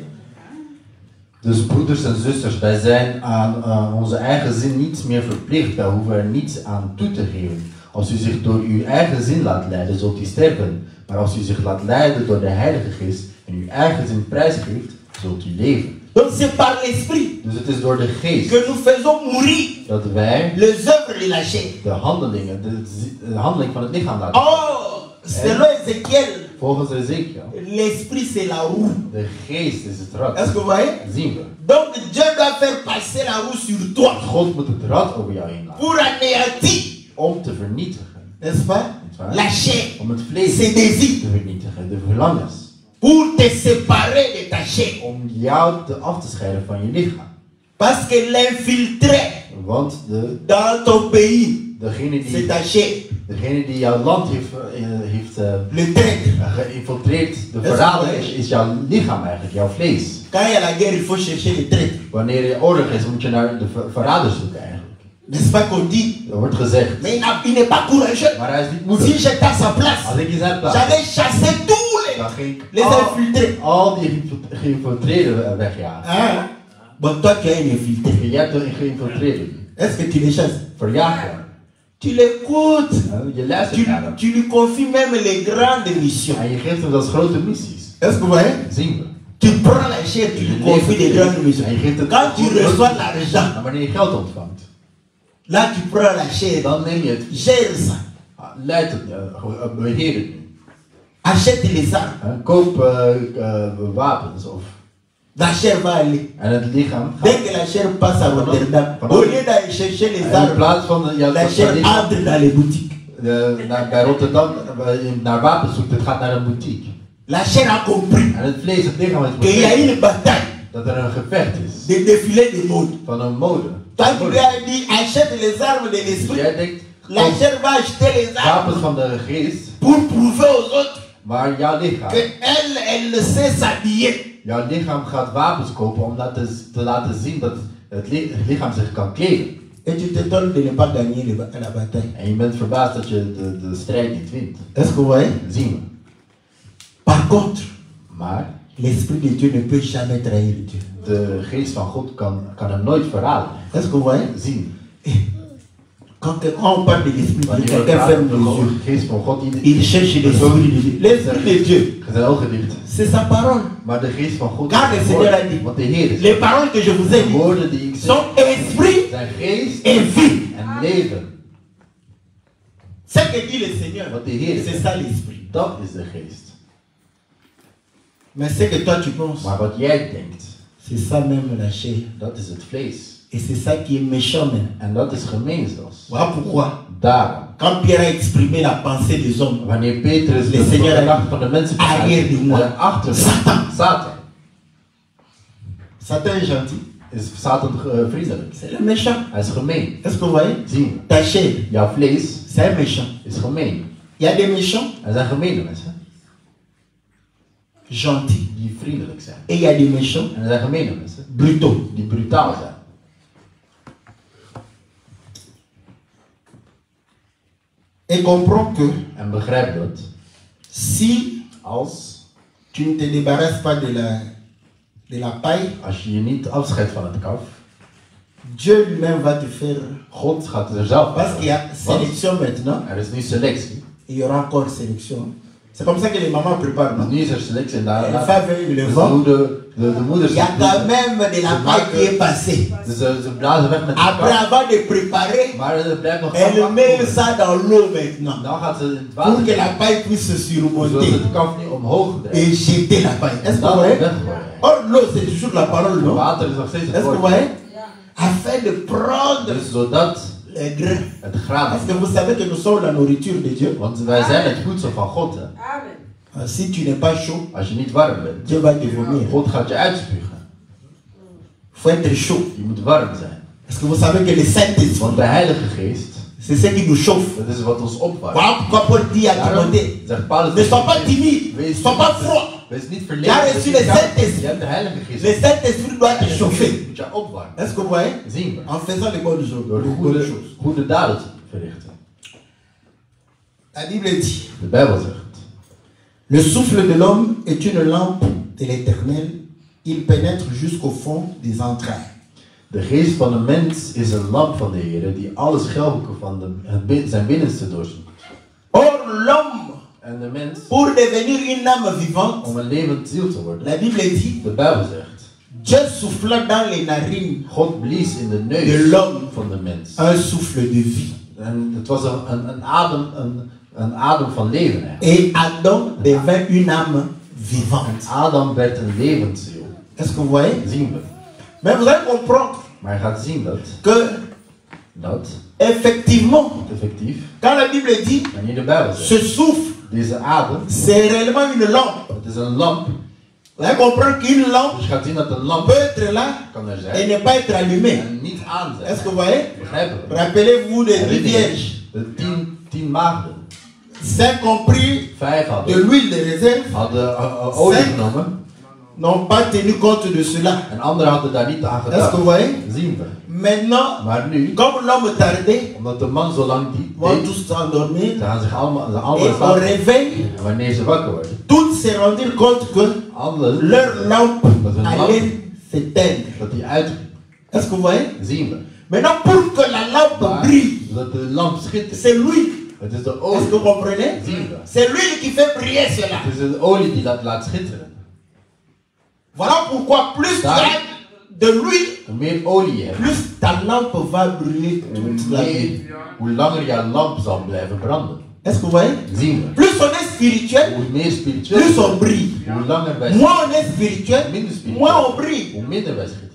Dus broeders en zusters, wij zijn aan onze eigen zin niet meer verplicht. Wij hoeven er niets aan toe te geven. Als u zich door uw eigen zin laat leiden, zult u sterven. Maar als u zich laat leiden door de Heilige Geest en uw eigen zin prijsgeeft, zult u leven. Donc c'est par l'esprit Dus het is door de geest que nous faisons mourir dat wij les œuvres de la chair. de handelingen, de handeling van het lichaam laten. Oh, selon Ézéchiel, Volgens Ezekiel, l'esprit c'est la roue. de geest is het rad. Est-ce que vous voyez? Zien we. Donc Dieu doit faire passer la roue sur toi God moet het rad over jou heen laten. pour anéantir, Om te vernietigen. n'est-ce pas? La chair, Om het vlees ses désirs, te vernietigen. De verlangens. pour te séparer de ta chair. Om jou af te scheiden van je lichaam. Parce que l'infiltré Want dans ton pays, degene c'est ta chair. die jouw land heeft Le traître. geïnfiltreerd, de verrader is jouw lichaam eigenlijk, jouw vlees. Quand il y a la guerre, il faut chercher le traître. Wanneer er oorlog is, moet je naar de verraders zoeken eigenlijk. N'est-ce pas qu'on dit? Er wordt gezegd. Mais il n'est pas courageux. Maar hij is niet Si moedig. j'étais à sa place, Als ik in zijn plaats, j'avais chassé tous dan ging les infiltrés. al die geïnfiltreerden wegjagen. Hein? Bon, toi tu as un infiltré. En jij hebt een geïnfiltreerde. Est-ce que tu les chasses? Verjagen. Tu l'écoutes. Je luistert naar hem. Tu lui confies même les grandes missions. En je geeft hem zelfs grote missies. Est-ce que vous voyez? Zien we. Tu prends la chair, tu lui confies des grandes missions. Quand tu reçois l'argent, En wanneer je geld ontvangt, là tu prends la chair, dan neem je het. gère ça. Leid het, beheer het nu. Achète les armes. Koop wapens of. La chair va aller. En het lichaam Dès gaat. que la chair passe à Rotterdam, au lieu d'aller chercher les En in armes, plaats van la chair entre dans les boutiques. bij Rotterdam naar wapens zoekt, het gaat naar een boutique. La chair a compris En het vlees, het lichaam heeft qu'il y a begrepen une bataille dat er een gevecht is de défilé de mode. van een mode. Toi tu lui as dit achète les armes de Dus l'esprit, jij denkt, la chair va acheter les wapens armes van de geest, pour prouver aux autres maar jouw lichaam, qu'elle sait s'habiller. jouw lichaam gaat wapens kopen om dat te laten zien dat het lichaam zich kan kleden. Et tu t'étonnes de ne pas gagner la bataille. En je bent verbaasd dat je de strijd niet wint. Est-ce que vous voyez? Zien we. Par contre, Maar l'Esprit de Dieu ne peut jamais trahir Dieu. de geest van God kan hem nooit verraden. Est-ce que vous voyez? Zien. Quand on parle de l'Esprit de Dieu, Wanneer we quelqu'un praten ferme les over yeux. de geest van God, Il cherche l'Esprit de Dieu. L'Esprit de Dieu, je zijn ogen dicht. c'est sa parole. Maar de geest van God, Car le Seigneur a dit, want de Heer is. les paroles que je vous ai De dites woorden die ik zeg, sont esprit zijn geest et vie. en leven. Ce que dit le Seigneur, Wat de Heer c'est zegt, ça l'Esprit. dat is de geest. Mais ce que toi tu penses, Maar wat jij denkt, c'est ça même la chair. dat is het vlees. Et c'est ça qui est méchant même. En dat is gemeen zelfs. Voilà pourquoi Daarom. Quand Pierre a exprimé la pensée des hommes, Wanneer Petrus Le de Seigneur gedachten van de mensen arrière de moi. achter Satan. Satan. Satan est gentil. Is Satan vriendelijk? C'est le méchant. Hij is gemeen. Est-ce que vous voyez? Zien we. Ta chair, Jouw vlees c'est un méchant. is gemeen. Il y a des méchants Er zijn gemene mensen gentils. die vriendelijk zijn. Et il y a des méchants En er zijn gemene mensen brutaux. die brutaal zijn. Et comprends que En begrijp dat si als tu ne te débarrasses pas de la paille, je je niet afscheidt van het kaf, Dieu lui-même va te faire. God gaat er zelf Parce qu'il y a Want sélection maintenant, er is nu selectie. et il y aura encore sélection. C'est comme ça que les mamans préparent. Dus Non? nu is er selectie en Les daar femmes veulent le de vent. moeders. Il y a quand même de la paille qui est passée. Dus ze blazen weg met de Après kaf. avoir de préparer, Maar er blijft nog elle kaf met achter. ça dans l'eau maintenant. Dan gaat ze in het Pour water que la paille puisse se zodat surmonter het kaf niet omhoog et drijft. jeter la paille. Est-ce que vous Dan voyez? weggooien. Or, l'eau, c'est toujours la parole, non? Water is nog steeds Est-ce het que vous woord. voyez? Afin de prendre Dus zodat les grains. het graan. Parce que vous savez que nous sommes la nourriture de Dieu. Want wij zijn het voedsel van God. Hè. Amen. Si tu n'es pas chaud, Als je niet warm bent, Dieu va te vomir. God gaat je uitspugen. Il faut être chaud. Je moet warm zijn. Parce que vous savez que le Saint-Esprit, Want de Heilige Geest, c'est ce qui nous chauffe. dat is wat ons opwarmt. Voilà pourquoi Paul dit à Daarom Timothée, zegt Paulus, ne sois pas timide, ne wees sois pas froid. Wees niet Ja, verlegen. reçu wees le niet koud. Saint-Esprit. Je hebt de Heilige Geest. Le Saint-Esprit doit te De chauffer. Geest moet je opwarmen. Est-ce que vous voyez? Zien we. En faisant les bonnes choses. Door Les bonnes goede, choses. goede daden te verrichten. La Bible dit, De Bijbel zegt. le souffle de l'homme est une lampe de l'Éternel. Il pénètre jusqu'au fond des entrailles. De geest van de mens is een lamp van de Heer die alle schelhoeken van zijn binnenste doorzoekt. Or, l'homme, En de mens, pour devenir une âme vivante, om een levend ziel te worden. la Bible dit, De Bijbel zegt. Dieu souffla dans les narines God blies in de de neus l'homme van de mens. un souffle de vie. En het was een adem van leven eigenlijk. Et Adam devint une âme vivante. Adam werd een levend ziel. Est-ce que vous voyez? Zien we. Mais vous allez comprendre Maar je gaat zien dat effectivement, effectief, quand la Bible dit wanneer de Bijbel zegt, ce souffle, deze adem, c'est réellement une lampe. het is een lamp. Vous allez comprendre qu'une lampe Dus je gaat zien dat een lamp peut être là kan er et zijn ne pas être allumée. en niet aan Est-ce que zijn. vous voyez? Begrijpen we? Rappelez-vous des 10 Herinner vierges. je de 10 maagden. 5 ont pris 5 de hadden l'huile de réserve, olie Cinq. genomen n'ont pas tenu compte de cela. en anderen hadden daar niet aan Est-ce gedacht. que vous voyez? Zien we. Maintenant, Maar nu, comme l'homme tardait, omdat de man zo lang die vont deed, tous s'endormir. ze gaan zich allemaal Et anderen au slapen. réveil, En wanneer ze wakker worden, tous se rendirent compte que alle leur lampe Dat is een allait lamp. s'éteindre. dat die uitging. Est-ce que vous voyez? Zien we. Maintenant, pour que la lampe Maar brille, dat de lamp schittert. c'est l'huile. Het is de Est-ce que olie. vous comprenez? Zien we. C'est l'huile qui fait briller cela. Het is de olie die dat laat schitteren. Voilà pourquoi plus tu as de l'huile, Hoe meer olie je hebt, plus ta lampe va briller hoe toute la nuit. hoe langer jouw lamp zal blijven branden. Est-ce que vous voyez? Zien we. Plus on est spirituel, Hoe meer spiritueel, plus on brille. hoe langer wij Moins on est spirituel, minder spiritueel, moins on brille. hoe minder wij schitteren.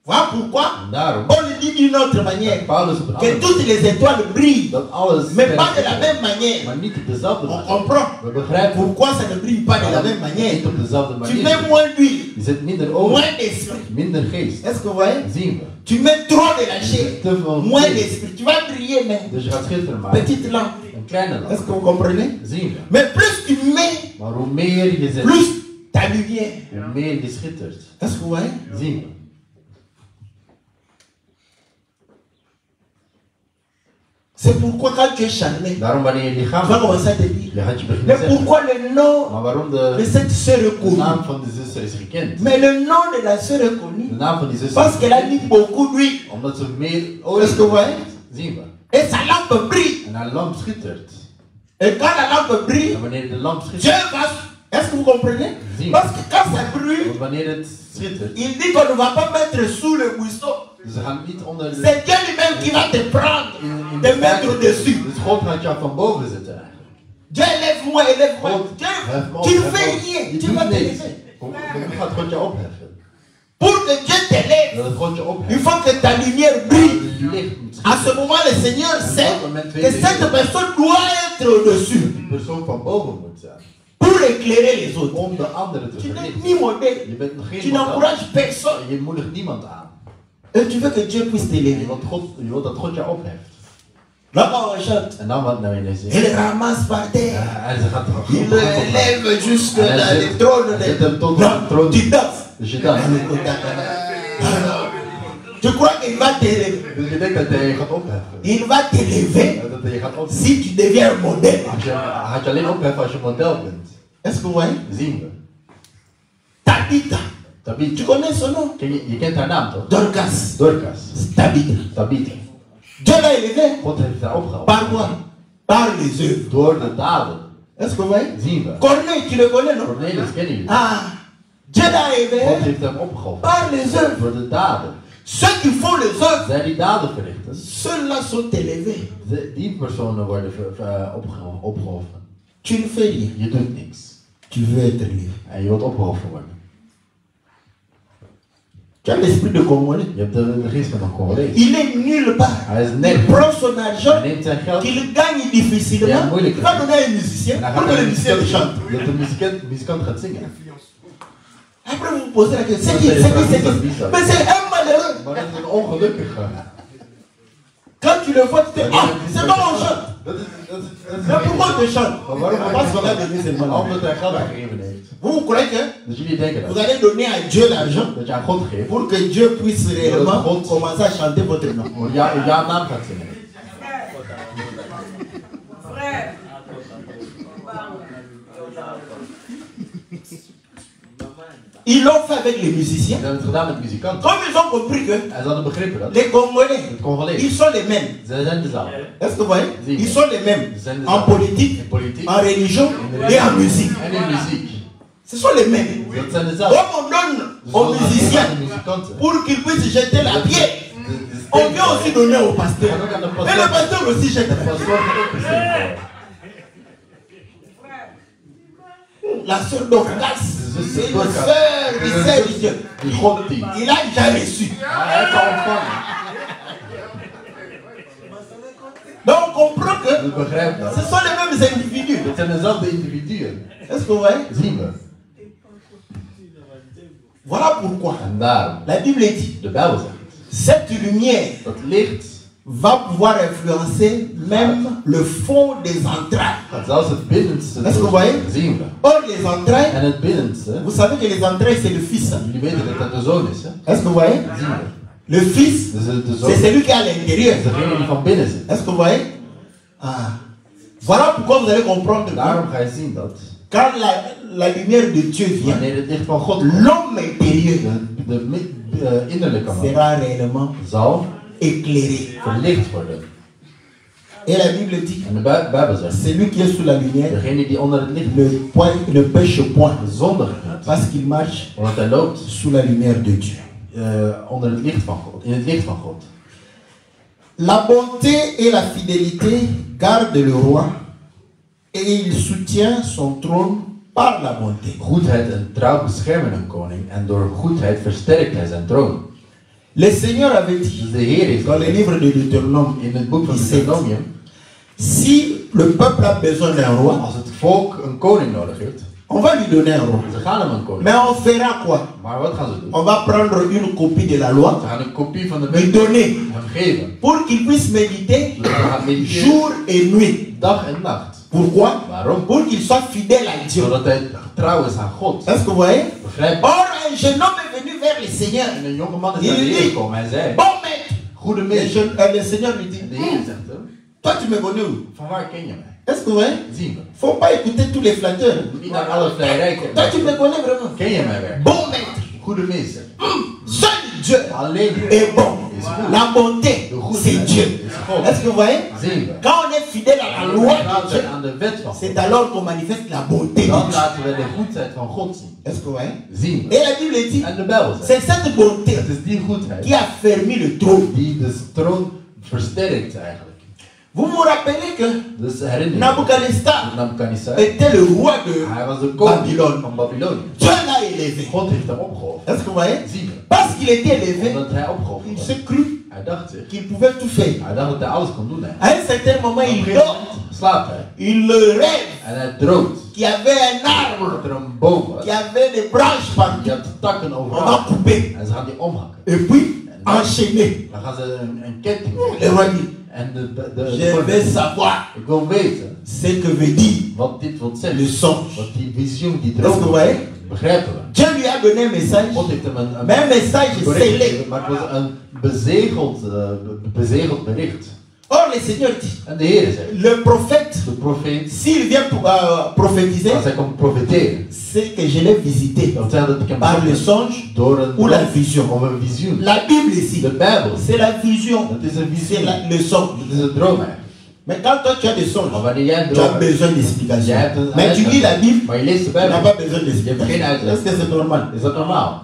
Voilà pourquoi En daarom, on le dit d'une autre manière. Paulus op een Que andere toutes les étoiles brillent, dat alles mais pas de la sterren, même manière. maar niet op dezelfde On manier. comprend We begrijpen pourquoi ça ne brille pas de la même manière. niet op dezelfde Tu manier. mets moins d'huile, Je zet minder olie, moins d'esprit. minder geest. Est-ce que vous voyez? Zien we. Tu mets trop de la Je chair, zet te veel moins geest. d'esprit. Tu vas briller, mais Dus je gaat schitteren maar. petite lampe. Een kleine Est-ce lamp. que vous comprenez? Zien we. Mais plus tu mets, Maar hoe meer je zet, plus ta lumière. hoe meer je schittert. Est-ce que vous voyez? Zien we. C'est pourquoi quand tu es charmé, Daarom wanneer je tu vas lichaam commencer à te dire, je gaat je beginnen mais zeggen. pourquoi le nom Maar waarom de de cette sœur est connu? naam van de zuster is gekend? Mais le nom de la sœur est De connu naam van die zuster parce is qu'elle a gekend, mis beaucoup d'huile omdat ze meer olie Est-ce que vous voyez? zien we. et sa lampe brille. En haar lamp schittert. Et quand la lampe brille, En wanneer de lamp Dieu schittert, va. Est-ce que vous comprenez? Si. Parce que quand ça brûle, want wanneer het schittert, il dit qu'on ne va pas mettre sous le buisson. ze gaan niet onder de... C'est Dieu lui-même qui va te prendre, te mettre dessus. Dus God gaat jou van boven zetten. Dieu élève-moi, élève-moi. God, Dieu, hef me op, tu ne hef me fais op. rien, Je tu doet vas te niks. lever. Hoe gaat God jou opheffen? Pour que Dieu t'élève, Dat God je il opheft. faut que ta lumière brille. Het licht moet À schieten. ce moment, le Seigneur sait Op dat moment que weet de cette Heer personne doit être au-dessus die persoon van boven moet zijn. pour éclairer les autres. Om de anderen te Tu n'es verlichten. ni modèle, Je bent tu geen model. n'encourages personne. Je moedigt niemand aan. Et tu veux que Dieu puisse Je t'élever. wilt dat God je opheft. Là-bas, on chante. En dan wat nou in deze. Il ramasse par terre. En ze gaat Il le lève jusque En hij dans zit- les trônes. hij zit hem tot Non, de troon. tu danses. Dus je danst. Tu crois qu'il va t'élever? Dus je denkt dat hij je gaat opheffen. Il va t'élever Dat hij je gaat opheffen. si tu deviens un modèle. Hij gaat je alleen opheffen als je model bent. Est-ce que vous voyez? Zien we. Tabitha. Tu Tabitha. connais son nom? Je kent haar naam toch? Dorcas. Dorcas. Tabitha. Tabitha. Dieu l'a élevé. God heeft haar opgehaald. Par quoi? Par les œuvres. Door de daden. Est-ce que vous voyez? Zien we. Corneille, tu le connais, non? Cornelis kennen jullie. Ah, Dieu l'a God élevé heeft hem opgehaald. par les œuvres. Door de daden. Ceux qui font les œuvres, Zij die daden verrichten. ceux-là sont élevés. Die personen worden opgehoven. Tu ne fais rien. Je doet niks. Tu veux être élevé. En je wilt opgehoven worden. Tu as l'esprit de Congolais. Je hebt de geest van een Congolees. Il est nulle part. Hij is Il nergens. prend son argent Hij neemt zijn geld. qu'il gagne difficilement. Ja, moeilijk. Il va donner à un musicien En hij pour gaat que naar le de musicien le chante. muzikant. Dat de muzikant gaat zingen. Après, vous vous posez la question, c'est qui? Mais c'est un malheureux. Maar dat is een ongelukkige. Quand tu le vois, tu te dis, ah, c'est bon, on chante. Mais pourquoi on te chante? Maar waarom Parce qu'on a donné seulement l'argent. Omdat hij geld gegeven heeft. Vous croyez que Dus jullie denken vous dat. allez donner à Dieu l'argent Dat je aan God geeft. pour que Dieu puisse réellement commencer à chanter votre nom. Voor jouw naam gaat zingen. Ils l'ont fait avec les musiciens. Ze hebben het gedaan met muzikanten. Comme ils ont compris que En ze hadden begrepen dat. les Congolais, Het Congolees. ils sont les mêmes. Ze zijn dezelfde. Est-ce que vous voyez? Ils sont les mêmes Zijn en dezelfde. politique, In politiek. en religion et en musique. En in muziek. Ce sont les mêmes. Dat zijn dezelfde. Comme on donne aux musiciens De muzikanten. pour qu'ils puissent jeter la pierre, on vient aussi donner au pasteur. Et le pasteur aussi jette la pierre. Pastoor gaat ook gestemd worden. La sœur Dorcas, c'est une sœur du Seigneur. Die God dient. Il a déjà reçu. Hij heeft al ontvangen. Donc on comprend que Dus begrijp dat. ce sont les mêmes individus. Het zijn dezelfde individuen. Est-ce que vous voyez? Zien we. Voilà pourquoi En daarom, la Bible dit, de Bijbel zegt, cette lumière dat licht va pouvoir influencer même le fond des entrailles. gaat zelfs het binnenste Est-ce que vous voyez? zien we. Or les entrailles, En het binnenste, vous savez que les entrailles c'est le fils. Hein? jullie weten dat dat de zoon is, hè? Est-ce que vous voyez? Zien we. Le fils, Dus de zoon c'est is celui qui est à l'intérieur. degene die van binnen zit. Est-ce que vous voyez? Ah. Voilà pourquoi vous allez comprendre que Daarom ga je zien dat quand la lumière de Dieu vient, wanneer het licht van God komt, l'homme intérieur de innerlijke man sera réellement zal éclairé. verlicht worden. Et la Bible dit, En de Bijbel zegt, celui qui est sous la lumière degene die onder het licht ne pêche point zondig niet, parce qu'il marche omdat hij loopt sous la lumière de Dieu. onder het licht van God, in het licht van God. La bonté et la fidélité gardent le roi et il soutient son trône par la bonté. Goedheid en trouw beschermen een koning en door goedheid versterkt hij zijn troon. Le Seigneur avait Dus dit de Heer heeft dans le livre de Deutéronome, in het boek van 17, Deuteronomium, si le peuple a besoin d'un roi, als het volk een koning nodig heeft, on va lui donner un roi. ze gaan hem een koning. Mais on fera quoi? Maar wat gaan ze doen? On va prendre une copie de la loi, Ze gaan een kopie van de lui wet donner hem geven. pour qu'il puisse méditer Dus hij gaat mediteren jour et nuit. dag en nacht. Pourquoi? Waarom? Pour qu'il soit fidèle à Dieu. Zodat hij trouw is aan God. Est-ce que vous voyez? Begrijp je? Or, un jeune homme est venu vers le Seigneur. En een jonge man is naar de Heer gekomen. Hij zei, Bon maître. goede Le, mens. le Seigneur lui dit, En de Heer zegt hem, toi tu me connais où? van waar ken je mij? Est-ce que vous voyez? Zien we. Faut pas écouter tous les flatteurs. Niet naar alle vrijrijken. Toi tu me connais vraiment. Ken je mij werk? Bon maître. Goede mensen. Seul Dieu Alleen est bon. is goed. La bonté, De goedheid c'est Dieu. is God. Est-ce que vous voyez? Zien we. Quand on est fidèle à la loi de Als Dieu, we aan de wet van God, c'est alors qu'on manifeste la bonté de dan Dieu. laten we de goedheid van God zien. Est-ce que vous voyez? Zien we. Et la Bible dit, En de Bijbel zegt, c'est cette bonté het is die goedheid qui a fermé le trône. die de troon versterkt eigenlijk. Vous vous rappelez que Dus herinner je, Nabuchodonosor Nabukadnezar, était le roi de hij was de koning Babylone. van Babylonië. Dieu l'a élevé. God heeft hem opgehoven. Est-ce que vous voyez? Zie je? Parce qu'il était élevé, Omdat hij opgehoven il was. s'est cru Hij dacht zich, qu'il pouvait tout faire. hij dacht dat hij alles kon doen. Hè. À un certain moment, Op een il gegeven dort. moment slaapt hij. Il rêve En hij droomt qu'il y avait un arbre, dat er een boom was. qu'il y avait des branches Die partout. had takken On va overal. couper. En ze gaan die omhakken. Et puis, enchaîner. Dan gaan ze een ketting Le roi dit, En je vais savoir ik wil weten ce que veut dire wat dit wil le zeggen. songe. Wat die visioen, die Est-ce que vous droom. voyez? Begrijpen we? Dieu lui a donné un message, God heeft hem een mais un message bericht scellé. gegeven, maar het was een bezegeld bericht. Or, le Seigneur dit, En de Heer zegt, le prophète, de profeet, s'il vient prophétiser, als hij komt profeteren, c'est que je l'ai visité dat zeggen dat ik hem par le zag songe door een ou la vision. of een visioen. La Bible ici, De Bijbel, c'est la vision, dat is een c'est visioen. le songe. Dat is een droom eigenlijk. Mais quand toi tu as des songes, Maar wanneer jij een tu as droom hebt, besoin d'explication. jij hebt een Mais tu lis la Bible, maar je leest de tu n'as Bijbel, pas besoin je hebt geen d'explication. uitleg. Est-ce que c'est normal? Is dat normaal?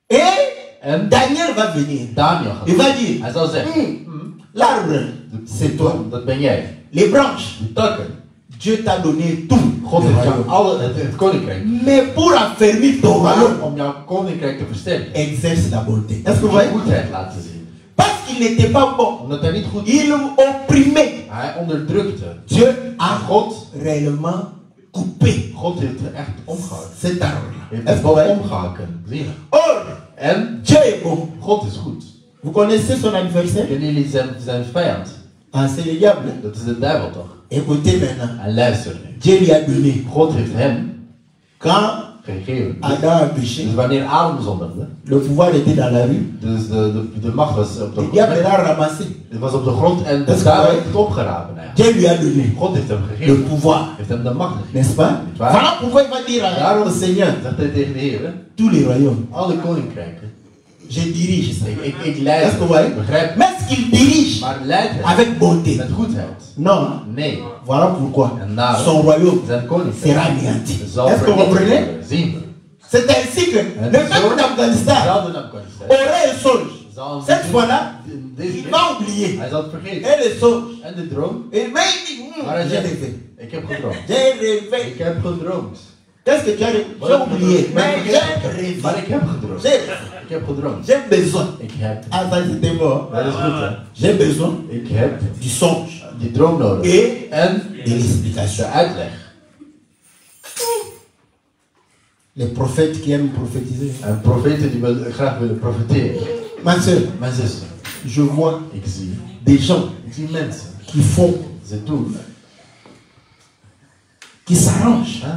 Et En Daniel va venir. Daniel gaat Il va dire, Hij zal zeggen, l'arbre, c'est toi. dat ben jij. Les branches, De takken. Dieu t'a donné tout. God heeft jou het koninkrijk. Mais pour affermir ton royaume, Maar om jouw koninkrijk te versterken, exerce la bonté. Est-ce que vous je voyez? goedheid laten zien. Parce qu'il n'était pas bon. Omdat hij niet goed is. Il opprimait. Hij onderdrukte. Dieu a God, réellement coupé God heeft er echt omgehakken. cet arbre-là. Heeft Est-ce het que vous voyez? omgehakken. Zie je? Or, En Dieu est bon. God is goed. Vous connaissez son adversaire? Kennen jullie zijn vijand? Ah, c'est le diable. Dat is de duivel toch? Écoutez maintenant. En luister nu. Dieu lui a donné. God heeft hem Quand gegeven. Adam a péché, Dus wanneer Adam zondigde, le pouvoir était dans la rue. dus de macht was op de Le diable grond. l'a ramassé. Het was op de grond en Dat de is duivel waar. heeft het opgerapen. eigenlijk. Dieu lui a donné God heeft hem le gegeven. pouvoir. Heeft hem de macht gegeven. N'est-ce pas? waar? Voilà pourquoi il va dire au Seigneur, Zegt hij tegen de Heer, tous les royaumes, alle koninkrijken. je dirige ça. Ik leid Est-ce que vous voyez? begrijp. Mais est-ce qu'il dirige Maar leidt hij avec bonté? met goedheid? Non. Nee. Voilà pourquoi En daarom son royaume zijn sera koninkrijk anéanti. zal Est-ce que vous comprenez? vernietigd worden. Zien we. C'est ainsi que le peuple d'Afghanistan Zelfde Nabukadnezar aurait un songe. zal Cette fois-là, deze il keer, va oublier. hij zal het vergeten. Et le songe. En de droom. Et mais il dit, Maar hij j'ai zegt, rêvé. ik heb gedroomd. J'ai rêvé. Ik heb gedroomd. Qu'est-ce que tu as rêvé? J'ai oublié. Mais j'ai rêvé. Maar ik heb gedroomd. J'ai rêvé. Ik heb gedroomd. J'ai besoin. Ik heb. Ah, ça c'était mort. Dat is goed hè. J'ai besoin Ik heb du songe die droom nodig. et En de l'explication. de uitleg. Les prophètes qui aiment prophétiser. En profeten die graag willen profiteren. Ma soeur, Mijn zuster, je vois ik zie des gens mensen. qui font, Ze doen. qui s'arrangent Hè,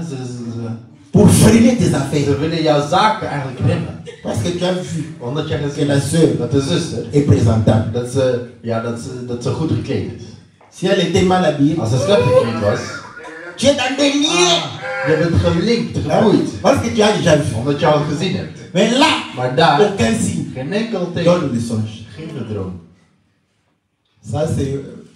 pour freiner tes affaires. ze willen jouw zaken eigenlijk remmen. Parce que tu as vu Omdat jij que gezien la hebt sœur dat de zuster, est présentable. dat ze goed gekleed is. Si elle était mal habillée, Als ze slecht gekleed was, tu es dans des liens. je bent gelinkt, Hein? geboeid. Parce que tu as déjà vu. Omdat je al gezien hebt. Mais là, Maar daar, aucun signe. geen enkel Donne teken, le songe. geen gedroom. Ça,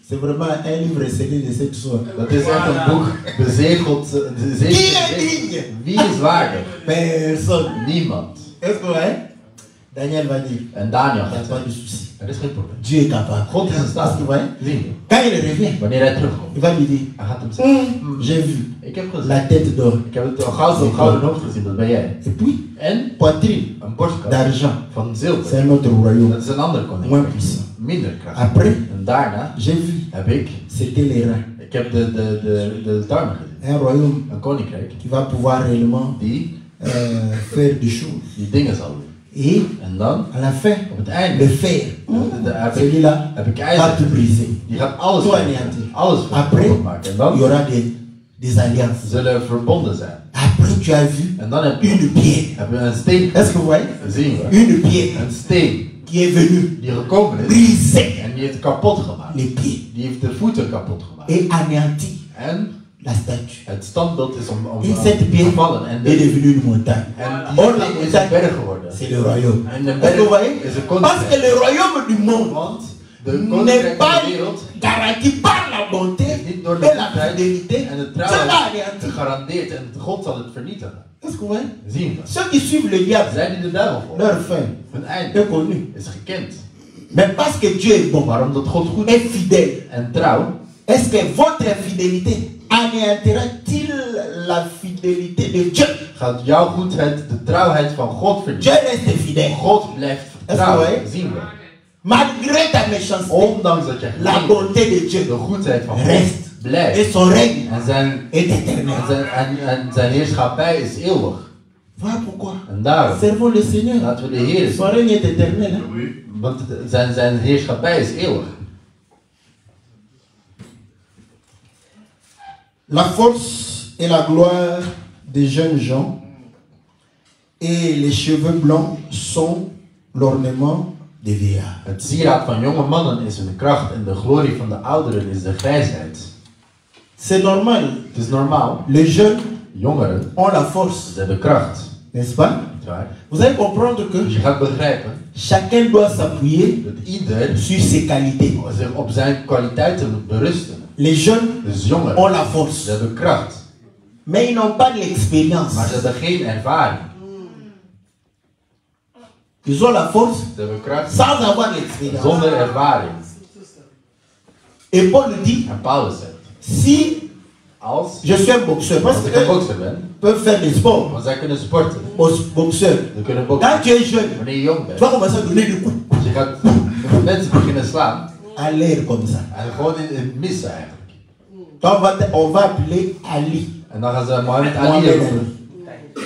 c'est vraiment un livre scellé de cette soirée. Dat is echt een boek bezegeld. Wie is digne? Wie is waardig? Personne. Niemand. Est-ce que vous voyez? Daniel va dire, En Daniel il n'y a gaat pas de zeggen, souci. er is geen probleem. Dieu est capable. God is in Est-ce que staat. vous voyez? Zien we. Quand il revient, Wanneer hij terugkomt, il va lui dire, hij gaat hem zeggen, j'ai vu ik heb gezien. la tête d'or. Ik heb het gouden hoofd gezien, dat ben jij. Et puis, En poitrine een borstkast d'argent. van C'est zilver. un autre royaume. Dat is een ander Moins koninkrijk. puissant. Minder kracht. Après, En daarna j'ai vu, heb ik, c'était les reins. ik heb de darmen gezien. Un royaume Een koninkrijk qui va pouvoir réellement die faire des choses. dingen zal doen. Et En dan, à la fin, op het le einde, fer, heb celui-là, ik va ijzer. tout briser. Die gaat alles Tout vernietigen. anéantir. Alles Après, kapot maken. En il y dan aura des alliances. zullen er verbonden zijn. Après, tu as vu En dan heb je une pierre. een steen. Est-ce que vous voyez? Zien we. Une pierre Een steen qui est venue die gekomen is. briser En die heeft kapot gemaakt. les pieds Die heeft de voeten kapot gemaakt. et anéantir En la statue. het standbeeld is om Et cette pierre gevallen. En est devenue une montagne. die Or, la steen is een montagne, berg geworden. c'est le royaume. En de Est-ce que vous berg voyez? is een Parce que koninkrijk. le royaume du monde Want de n'est koninkrijk pas van de wereld garanti par la bonté niet door et de la goedheid fidélité. en de Dieu va trouw anéantir. gegarandeerd. En God zal het vernietigen. Est-ce que vous voyez? Zien we. Ceux qui suivent le diable, Zij die de duivel volgen, leur fin hun einde est connu. is gekend. Mais parce que Dieu est bon, Maar omdat God goed est fidèle, en trouw, est-ce que votre infidélité anéantira-t-il la fidélité de Dieu? gaat jouw goedheid de trouwheid van God Dieu verliezen. reste fidèle. God blijft Est-ce que trouw, vous voyez? zien we. Malgré ta méchanceté, Ondanks dat je la bonté de Dieu de goedheid van God reste. Et blijft. son règne En zijn, est éternel. en zijn heerschappij is eeuwig. Voilà pourquoi. En daarom, Servons le Seigneur. laten we de Heer Son règne est éternel. Hein? want zijn heerschappij is eeuwig. La force et la gloire des jeunes gens et les cheveux blancs sont l'ornement des vieillards. Het sieraad van jonge mannen is hun kracht en de glorie van de ouderen is de grijsheid. C'est normal. Het is normaal. Les jeunes Jongeren, ont la force, ze hebben kracht. n'est-ce pas? Niet waar? Vous allez comprendre que Dus je gaat begrijpen chacun doit s'appuyer dat ieder sur ses qualités. zich op zijn kwaliteiten moet berusten. Les jeunes Dus jongeren, ont la ze force, hebben kracht, mais ils n'ont pas l'expérience. maar ze hebben geen ervaring. Ils ont la force Ze hebben kracht sans avoir l'expérience. zonder ervaring. Et Paul dit, En Paulus zegt, si als je suis un boxeur, parce ik een que bokser ben, peuvent faire des sports, want zij kunnen sporten. boxeur. Ze kunnen boksen. Quand tu es jeune, Wanneer je jong tu bent, vas commencer à donner des coups je gaat mensen beginnen slaan à l'air comme ça. en gewoon in het missen eigenlijk. Donc on va appeler Ali, En dan gaan ze Mohammed Ali Mohamed roepen. Ali.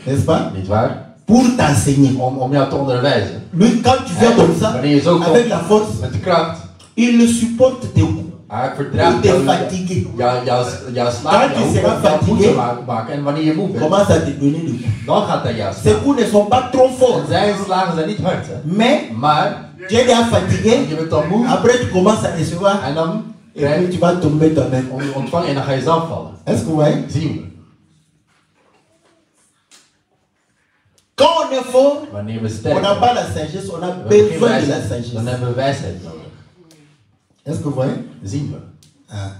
N'est-ce pas? Niet waar? Pour t'enseigner. Om jou te onderwijzen. Lui, quand tu viens comme ça, Wanneer je zo avec la komt force, met de kracht, il ne supporte tes coups. hij Il verdraagt te jou, fatigue. jouw slagen, Quand tu jouw seras moe fatigué, te maken. En wanneer je moe bent, Commence à te donner des coups. dan gaat hij jou Ces slaan. coups ne sont pas trop En forts. zijn slagen zijn niet hard, hè. Mais Maar, tu es déjà fatigué. je bent al moe Après, tu commences à recevoir. en dan Et puis, tu vas tomber toi-même. ontvang je en dan ga je zelf vallen. Est-ce que vous voyez? Zien we. Quand on est fort, Wanneer we on sterk n'a zijn, pas la sagesse, on a we hebben geen besoin de la wijsheid, sagesse. dan hebben we wijsheid nodig. Est-ce que vous voyez? Zien we. Ah.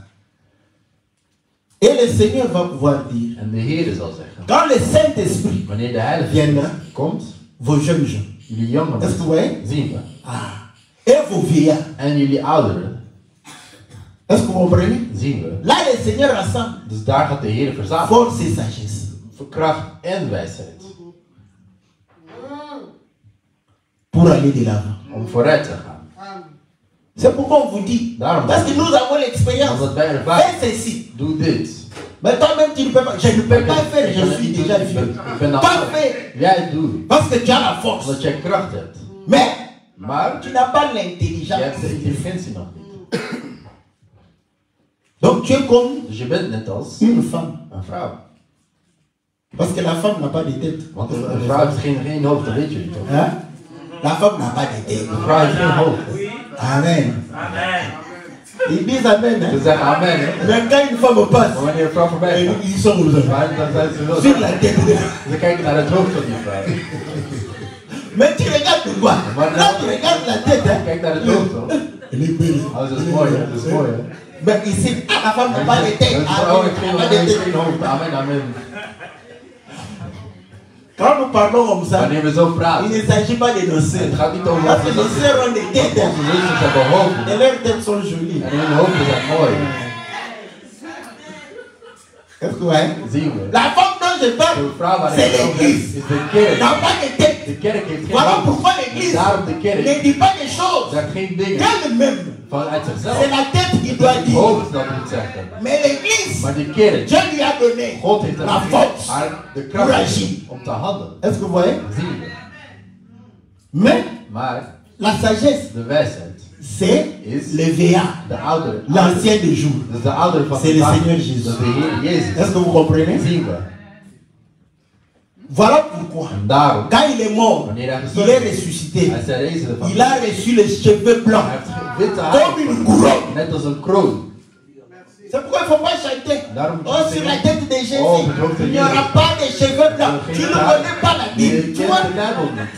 Et le Seigneur va pouvoir dire, En de Heer zal zeggen, quand le Saint-Esprit wanneer de Heilige viendra, Geest komt, vos jeunes gens, jullie jonge est-ce que vous mensen, voyez? zien we. Ah. Et vos vieillards, En jullie ouderen, est-ce que vous comprenez? zien we. Là, le Seigneur rassemble Dus daar gaat de Heer verzamelen. force et sagesse. Voor kracht en wijsheid. Pour aller de l'avant. Om vooruit te gaan. C'est pourquoi on vous dit, Daarom parce que nous avons l'expérience. Omdat wij ervaren. Fais ceci. Doe dit. Mais toi-même, tu ne peux pas. Je ne peux pas faire, je suis déjà Ik vieux. ben al Pas oud. fait. Jij doet. Parce que tu as la force. Omdat jij kracht hebt. Mais Maar tu n'as pas je l'intelligence. hebt de intelligentie nog niet. Donc tu es comme Dus je bent net als une femme. een vrouw. Parce que la femme n'a pas de tête. Want een vrouw heeft geen hoofd, dat weet jullie toch? Hein? La femme n'a pas de tête. Een vrouw heeft geen hoofd. Amen. Ils disent Amen. Ze Hein? zeggen amen, hè? Mais quand une femme passe, Maar wanneer een vrouw voorbij gaat, ils sont comme ça. maar dan zijn ze wel Sur la tête. Ze kijken naar het hoofd van die vrouw. Mais tu regardes de quoi? Là, tu regardes la tête. Hein? Kijk naar het hoofd, hoor. Elle est belle. Oh, dat is mooi, hè? Dat is mooi, hè? Mais ici, la femme n'a pas de tête. Dat is vrouw heeft Elle n'a pas de geen tête. hoofd. Amen, amen. Quand nous parlons comme ça, Wanneer we zo il praten, ne s'agit pas de nos het sœurs. gaat niet over Parce que onze nos sœurs ont des têtes. Hein? zusters hebben hoofden. Et leurs têtes sont jolies. En hun hoofden zijn mooi. Est-ce que vous voyez? Zien we. La femme dont je De parle, vrouw waar c'est ik het over heb, l'église. is de kerk. N'a pas de tête. De kerk heeft geen Voilà hoofd. pourquoi l'église Daarom de kerk ne dit pas des choses zegt geen dingen qu'elle-même. vanuit C'est zichzelf. la tête qui doit Het dire. hoofd dat moet zeggen. Mais l'église, Maar de kerk, Dieu lui a donné God heeft la force. haar de Pour kracht agir. om te handelen. Est-ce que vous voyez? Zien we. Mais Maar la sagesse, de wijsheid c'est is le vieillard, de ouderen. l'ancien des jours. Dus de ouderen van C'est le vandaag. Seigneur Jésus. Dat is de Heer Jezus. Est-ce que vous comprenez? Zien we. Voilà pourquoi, En daarom, quand il est mort, wanneer hij il est gestorven is, ressuscité. hij is herrezen van. Il a reçu les cheveux Hij blancs, heeft witte comme une haar, couronne. net als een kroon. C'est pourquoi il ne faut pas chanter. Daarom Oh, sur la tête de Jésus, Oh, het hoofd van il n'y aura Jezus. pas de cheveux blancs. Tu ne connais pas la Bible. Je Tu vois, kent de Bijbel niet.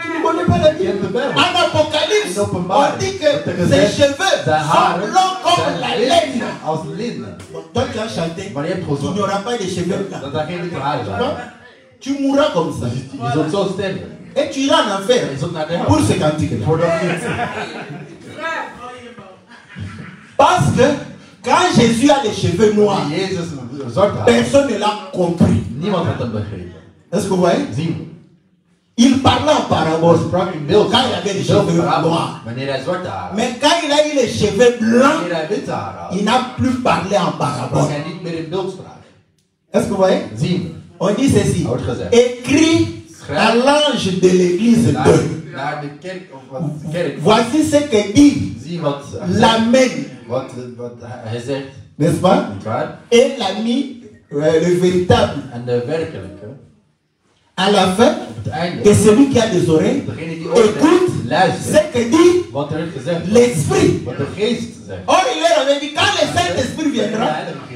tu ne connais pas la Je kent Bible. de Bijbel. En Apocalypse, In Openbaring on dit que wordt er ses gezegd, cheveux zijn sont haren blancs comme la zijn laine. wit als linnen. Donc, toi, tu as chanté, Maar je hebt il n'y gezongen aura pas de cheveux blancs. dat daar geen witte haren Tu vois, zijn. tu mourras comme ça. Je zult zo sterven. Et tu iras en enfer pour ce cantique-là. Parce que quand Jésus a les cheveux noirs, personne ne l'a compris. Est-ce que vous voyez? Il parlait en parabole quand il avait les cheveux noirs. Mais quand il a eu les cheveux blancs, il n'a plus parlé en parabole. Est-ce que vous voyez? On dit ceci. Écrit à l'ange de l'église 2. Voici ce que dit l'Amen. N'est-ce pas? Et l'ami, le véritable. À la fin, que celui qui a des oreilles écoute ce que dit l'Esprit. Or, il leur avait dit, quand le Saint-Esprit viendra,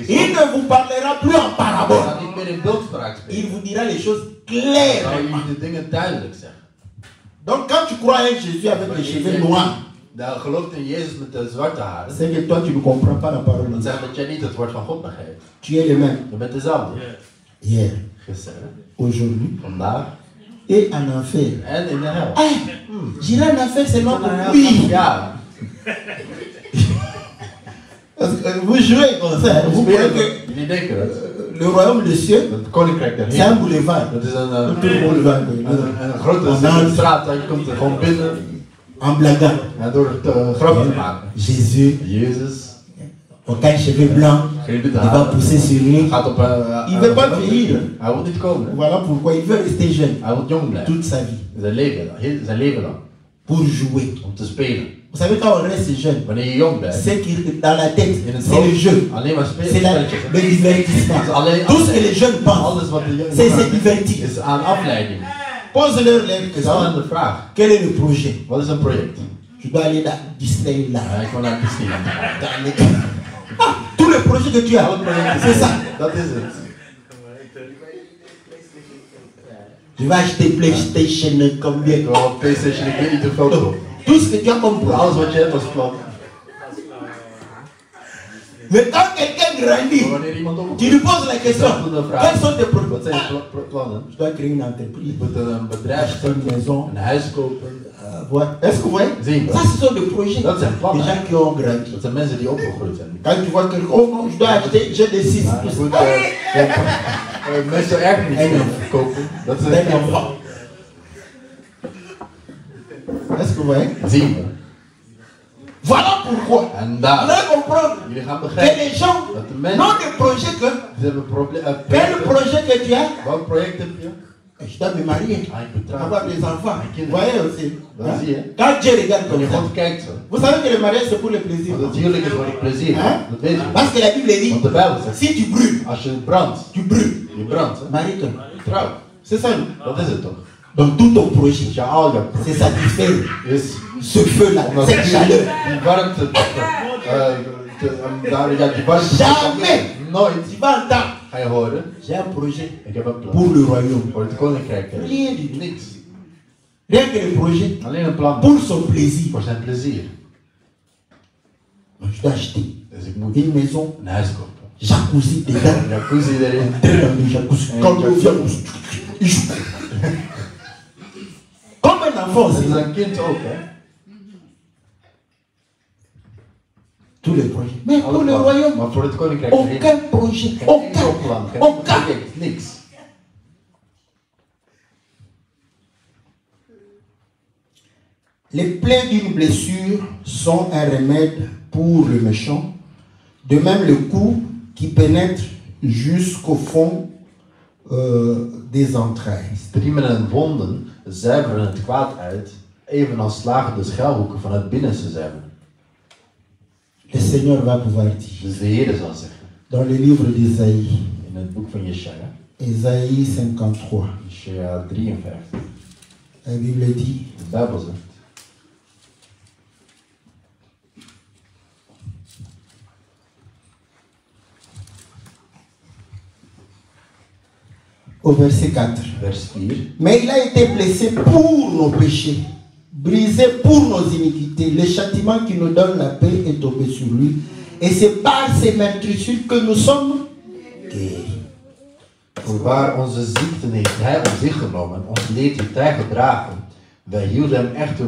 il ne vous parlera plus en parabole. Il vous dira les choses clairement. Donc, quand tu crois à Jésus avec les cheveux noirs, c'est que toi, tu ne comprends pas la parole. Tu es le même. Hier, aujourd'hui, et en enfer. J'irai en enfer seulement pour lui. Parce que vous jouez comme ça. Vous voyez que le royaume des cieux, c'est un boulevard. Tout le monde va. En blaguant. Jésus, aucun cheveu blanc, il va pousser sur lui. Il ne veut pas vieillir. Voilà pourquoi il veut rester jeune toute sa vie. Pour jouer. Vous savez, quand on reste jeune, c'est qui dans la tête, c'est le jeu, c'est le divertissement. Tout ce que les jeunes pensent, c'est se divertir. Pose-leur les questions. Quel est le projet? Tu dois aller à Disneyland. Tous les projets que tu as, c'est ça. Je vais acheter PlayStation combien? Tout ce que tu as comme projet. Mais quand quelqu'un grandit, tu lui poses la question, quels sont tes projets? Je dois créer une entreprise, acheter une maison. Est-ce que vous voyez? Ça, ce sont des projets. Des gens qui ont grandi. Quand tu vois quelqu'un, oh non, je dois acheter, j'ai des 6. Est-ce que vous voyez? Voilà pourquoi vous allez comprendre que les gens n'ont des projets que... Quel projet que tu as? Je dois me marier, avoir des enfants. Vous voyez aussi. Quand Dieu regarde comme ça, vous savez que le mariage c'est pour le plaisir. Parce que la Bible dit, si tu brûles, tu brûles. Marie-toi. C'est ça. Donc tout ton projet, c'est satisfaire ce feu-là, cette chaleur. Jamais tu vas entendre. J'ai un projet pour le royaume. Rien du tout. Rien que le projet pour son plaisir. Donc, je dois acheter une maison, jacuzzi dedans. Dans le jacuzzi. Quand on vient, il joue. Comme un enfant, c'est tous les projets. Mais pour le royaume, aucun projet, aucun. Les plaies d'une blessure sont un remède pour le méchant. De même, le coup qui pénètre jusqu'au fond des entrailles. Striemen en wonden zuiveren het kwaad uit, evenals slagen de schuilhoeken van het binnenste zuiveren. Le Seigneur va pouvoir dire. Dus de Heer zal zeggen. Dans le livre d'Ésaïe. In het boek van Jesaja. Ésaïe 53. Jesaja 53. La Bible dit. De Bijbel zegt. Au verset 4. Vers 4. Mais il a été blessé pour nos péchés, brisé pour nos iniquités. Le châtiment qui nous donne la paix est tombé sur lui. Et c'est par ses meurtrissures que nous sommes guéris. Voorwaar onze ziekten heeft hij op zich genomen, ons leed heeft hij gedragen. Wij hielden hem echter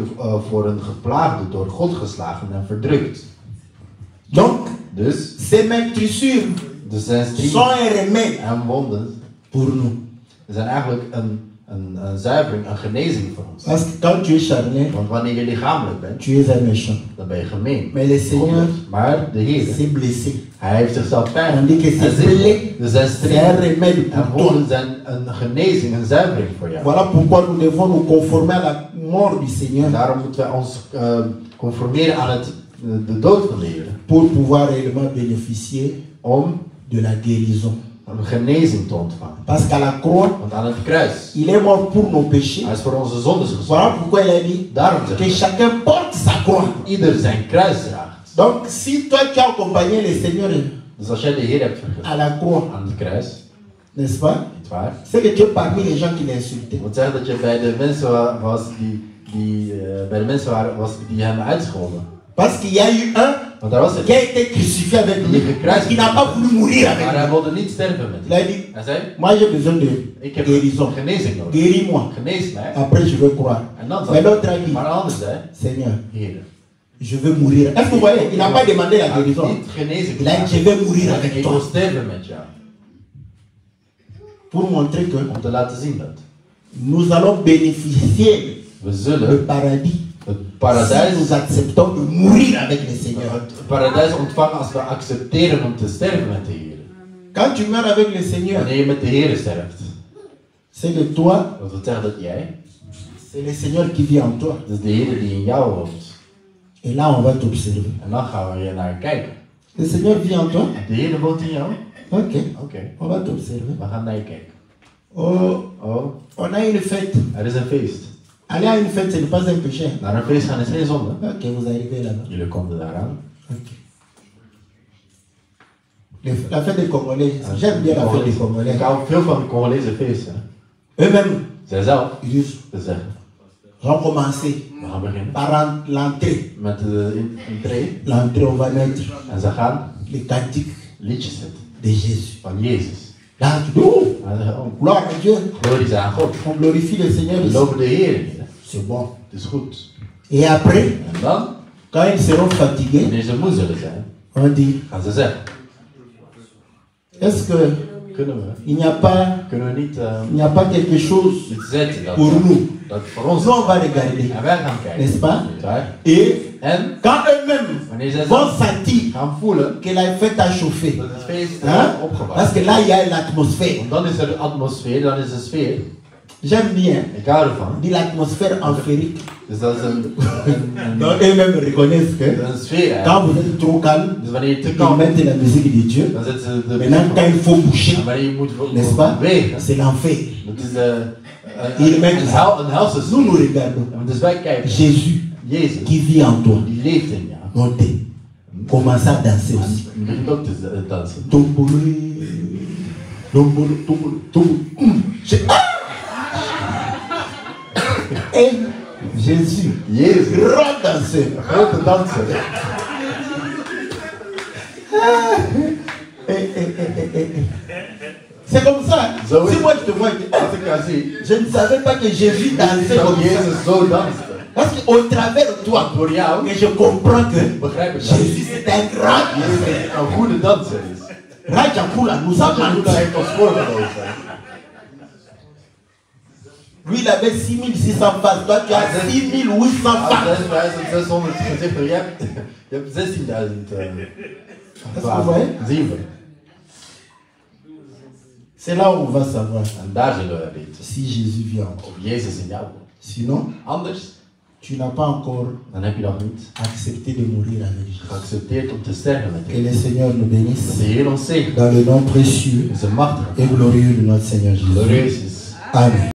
voor een geplaagde, door God geslagen en verdrukt. Donc, Dus ces meurtrissures zijn sont striemen un remède en wonden pour nous. zijn eigenlijk een zuivering, een genezing voor ons. Parce que quand tu es charnel, Want wanneer je lichamelijk bent, tu es un méchant. dan ben je gemeen. Mais le Seigneur Maar de Heer, s'est blessé. hij heeft zichzelf pijn. On dit que En c'est blé, dus zijn c'est un striemen remède en pour toi. wonden zijn een genezing, een zuivering voor jou. Voilà pourquoi nous devons nous conformer à la mort du Seigneur Daarom moeten wij ons conformeren aan de dood van de Heer. pour pouvoir réellement bénéficier Om de la guérison. een genezing te ontvangen. Parce qu'à la croix, Want aan het kruis, il est mort pour nos péchés. hij is voor onze zondes Voilà gestorven. pourquoi il a dit Daarom zegt que hij, chacun porte sa croix. ieder zijn kruis draagt. Donc, si toi tu as accompagné le Seigneur Dus als jij de Heer hebt vergeten à la croix, aan het kruis, n'est-ce pas? niet waar? C'est que tu es parmi les gens qui l'insultaient. Dat wil zeggen dat je bij de mensen was die hem uitscholden. Parce qu'il y a eu un Want daar was qui hij. a été crucifié avec lui, qui n'a pas voulu mourir avec Maar lui. hij wilde niet sterven met Il a hem. dit, Hij zei, moi j'ai besoin de ik heb guérison. genezing nodig. Guéris-moi. Genees mij. Après je vais croire. En dan Mais zei l'autre a dit, maar een ander zei, Seigneur, Heer, je veux mourir. Est-ce que vous voyez, il n'a pas demandé la hij heeft guérison. niet genezing Il a dit, je vais mourir avec Ik toi. wil sterven met jou. Pour montrer que Om te laten zien dat nous allons bénéficier we du zullen paradis het si paradijs, nous acceptons de mourir avec le Seigneur. het paradijs ontvangen als we accepteren om te sterven met de Heer. Quand tu meurs avec le Seigneur, Wanneer je met de Heer sterft, c'est de toi, dat wil zeggen dat jij, c'est le Seigneur qui vit en toi. dat is de Heer die in jou woont. Et là, on va t'observer. En dan gaan we hier naar kijken. Le Seigneur vit en toi? De Heer woont in jou? Ok, Oké, on va t'observer. we gaan naar je kijken. Oh, Oh, on a une fête. er is een feest. Aller à une fête, ce n'est pas un péché. Naar een feest gaan is geen zonde. Ok, vous arrivez là-bas. Jullie komen daaraan. Ok. La fête des Congolais, j'aime bien la fête des Congolais. Ik hou veel van de Congolese feesten. Eux-mêmes, Zijzelf, ils disent, te zeggen. vont commencer We gaan beginnen par l'entrée. met de intree. L'entrée, on va mettre En ze gaan les cantiques liedjes zetten de Jésus. van Jezus. Là, tu dis, oh, En dan zeggen we, oh, gloire à Dieu. glorie zij aan God. On glorifie le Seigneur We ici. lopen de Heer in. C'est bon. Het is goed. Et après, En dan, quand ils seront fatigués, wanneer ze moe zullen zijn, on dit, gaan ze zeggen, est-ce que kunnen il n'y a pas, il n'y a pas quelque chose iets zetten dat, pour nous? dat voor ons Nous, is. on va regarder. En wij gaan kijken. N'est-ce pas? Niet waar? Et En quand eux-mêmes wanneer zij vont zo sentir gaan voelen que la fête a chauffé, dat het feest hein? opgewacht Parce que là, il y a l'atmosphère. Want dan is er atmosfeer, dan is er sfeer. J'aime bien, Ik hou ervan. dit l'atmosphère enférique. Dus dat is Donc, eux-mêmes reconnaissent que een sfeer. Hè? quand vous êtes trop calme, Dus wanneer je te ils kalm bent, mettent la musique de Dieu. dan zetten ze de Maintenant, quand il faut bouger, En wanneer je moet n'est-ce pas? bewegen, C'est l'enfer. dat is Ils mettent een ça. helse Nous, nous regardons. En dus wij kijken, Jésus Jezus, qui vit en toi. die leeft in jou. Montez. Commencez à danser aussi. En je begint ook te dansen. Tombolo, tombolo, tombolo, tombolo. Et Jésus, Jezus, grand danseur. grote danser. C'est comme ça. Zo is Si moi je te vois, Als ik jou zie, je ne savais pas que Jésus dansait dat comme ça. Jezus zo danste. Parce qu'au travers de toi, Door jou que je comprends que begrijp ik dat Jésus c'est un grand Jezus danseur. een goede danser is. Rajakula, nous sommes Hij mentis. heeft ons voorgelopen. Lui, il avait 6600 faces. Toi, tu as 6800 faces. 600 gezichten. Je hebt 16.000 voyez? zien we. C'est là où on va savoir En daar zullen we weten si Jésus vient en toi. of Jezus in jou woont. Sinon, Anders, tu n'as pas encore dan heb je nog niet accepté de mourir avec Jésus. geaccepteerd om te sterven met Que hem. le Seigneur nous Dat bénisse de Heer ons zegent. dans le nom précieux In zijn machtige et glorieux de notre Seigneur Jésus. glorieus is. Amen.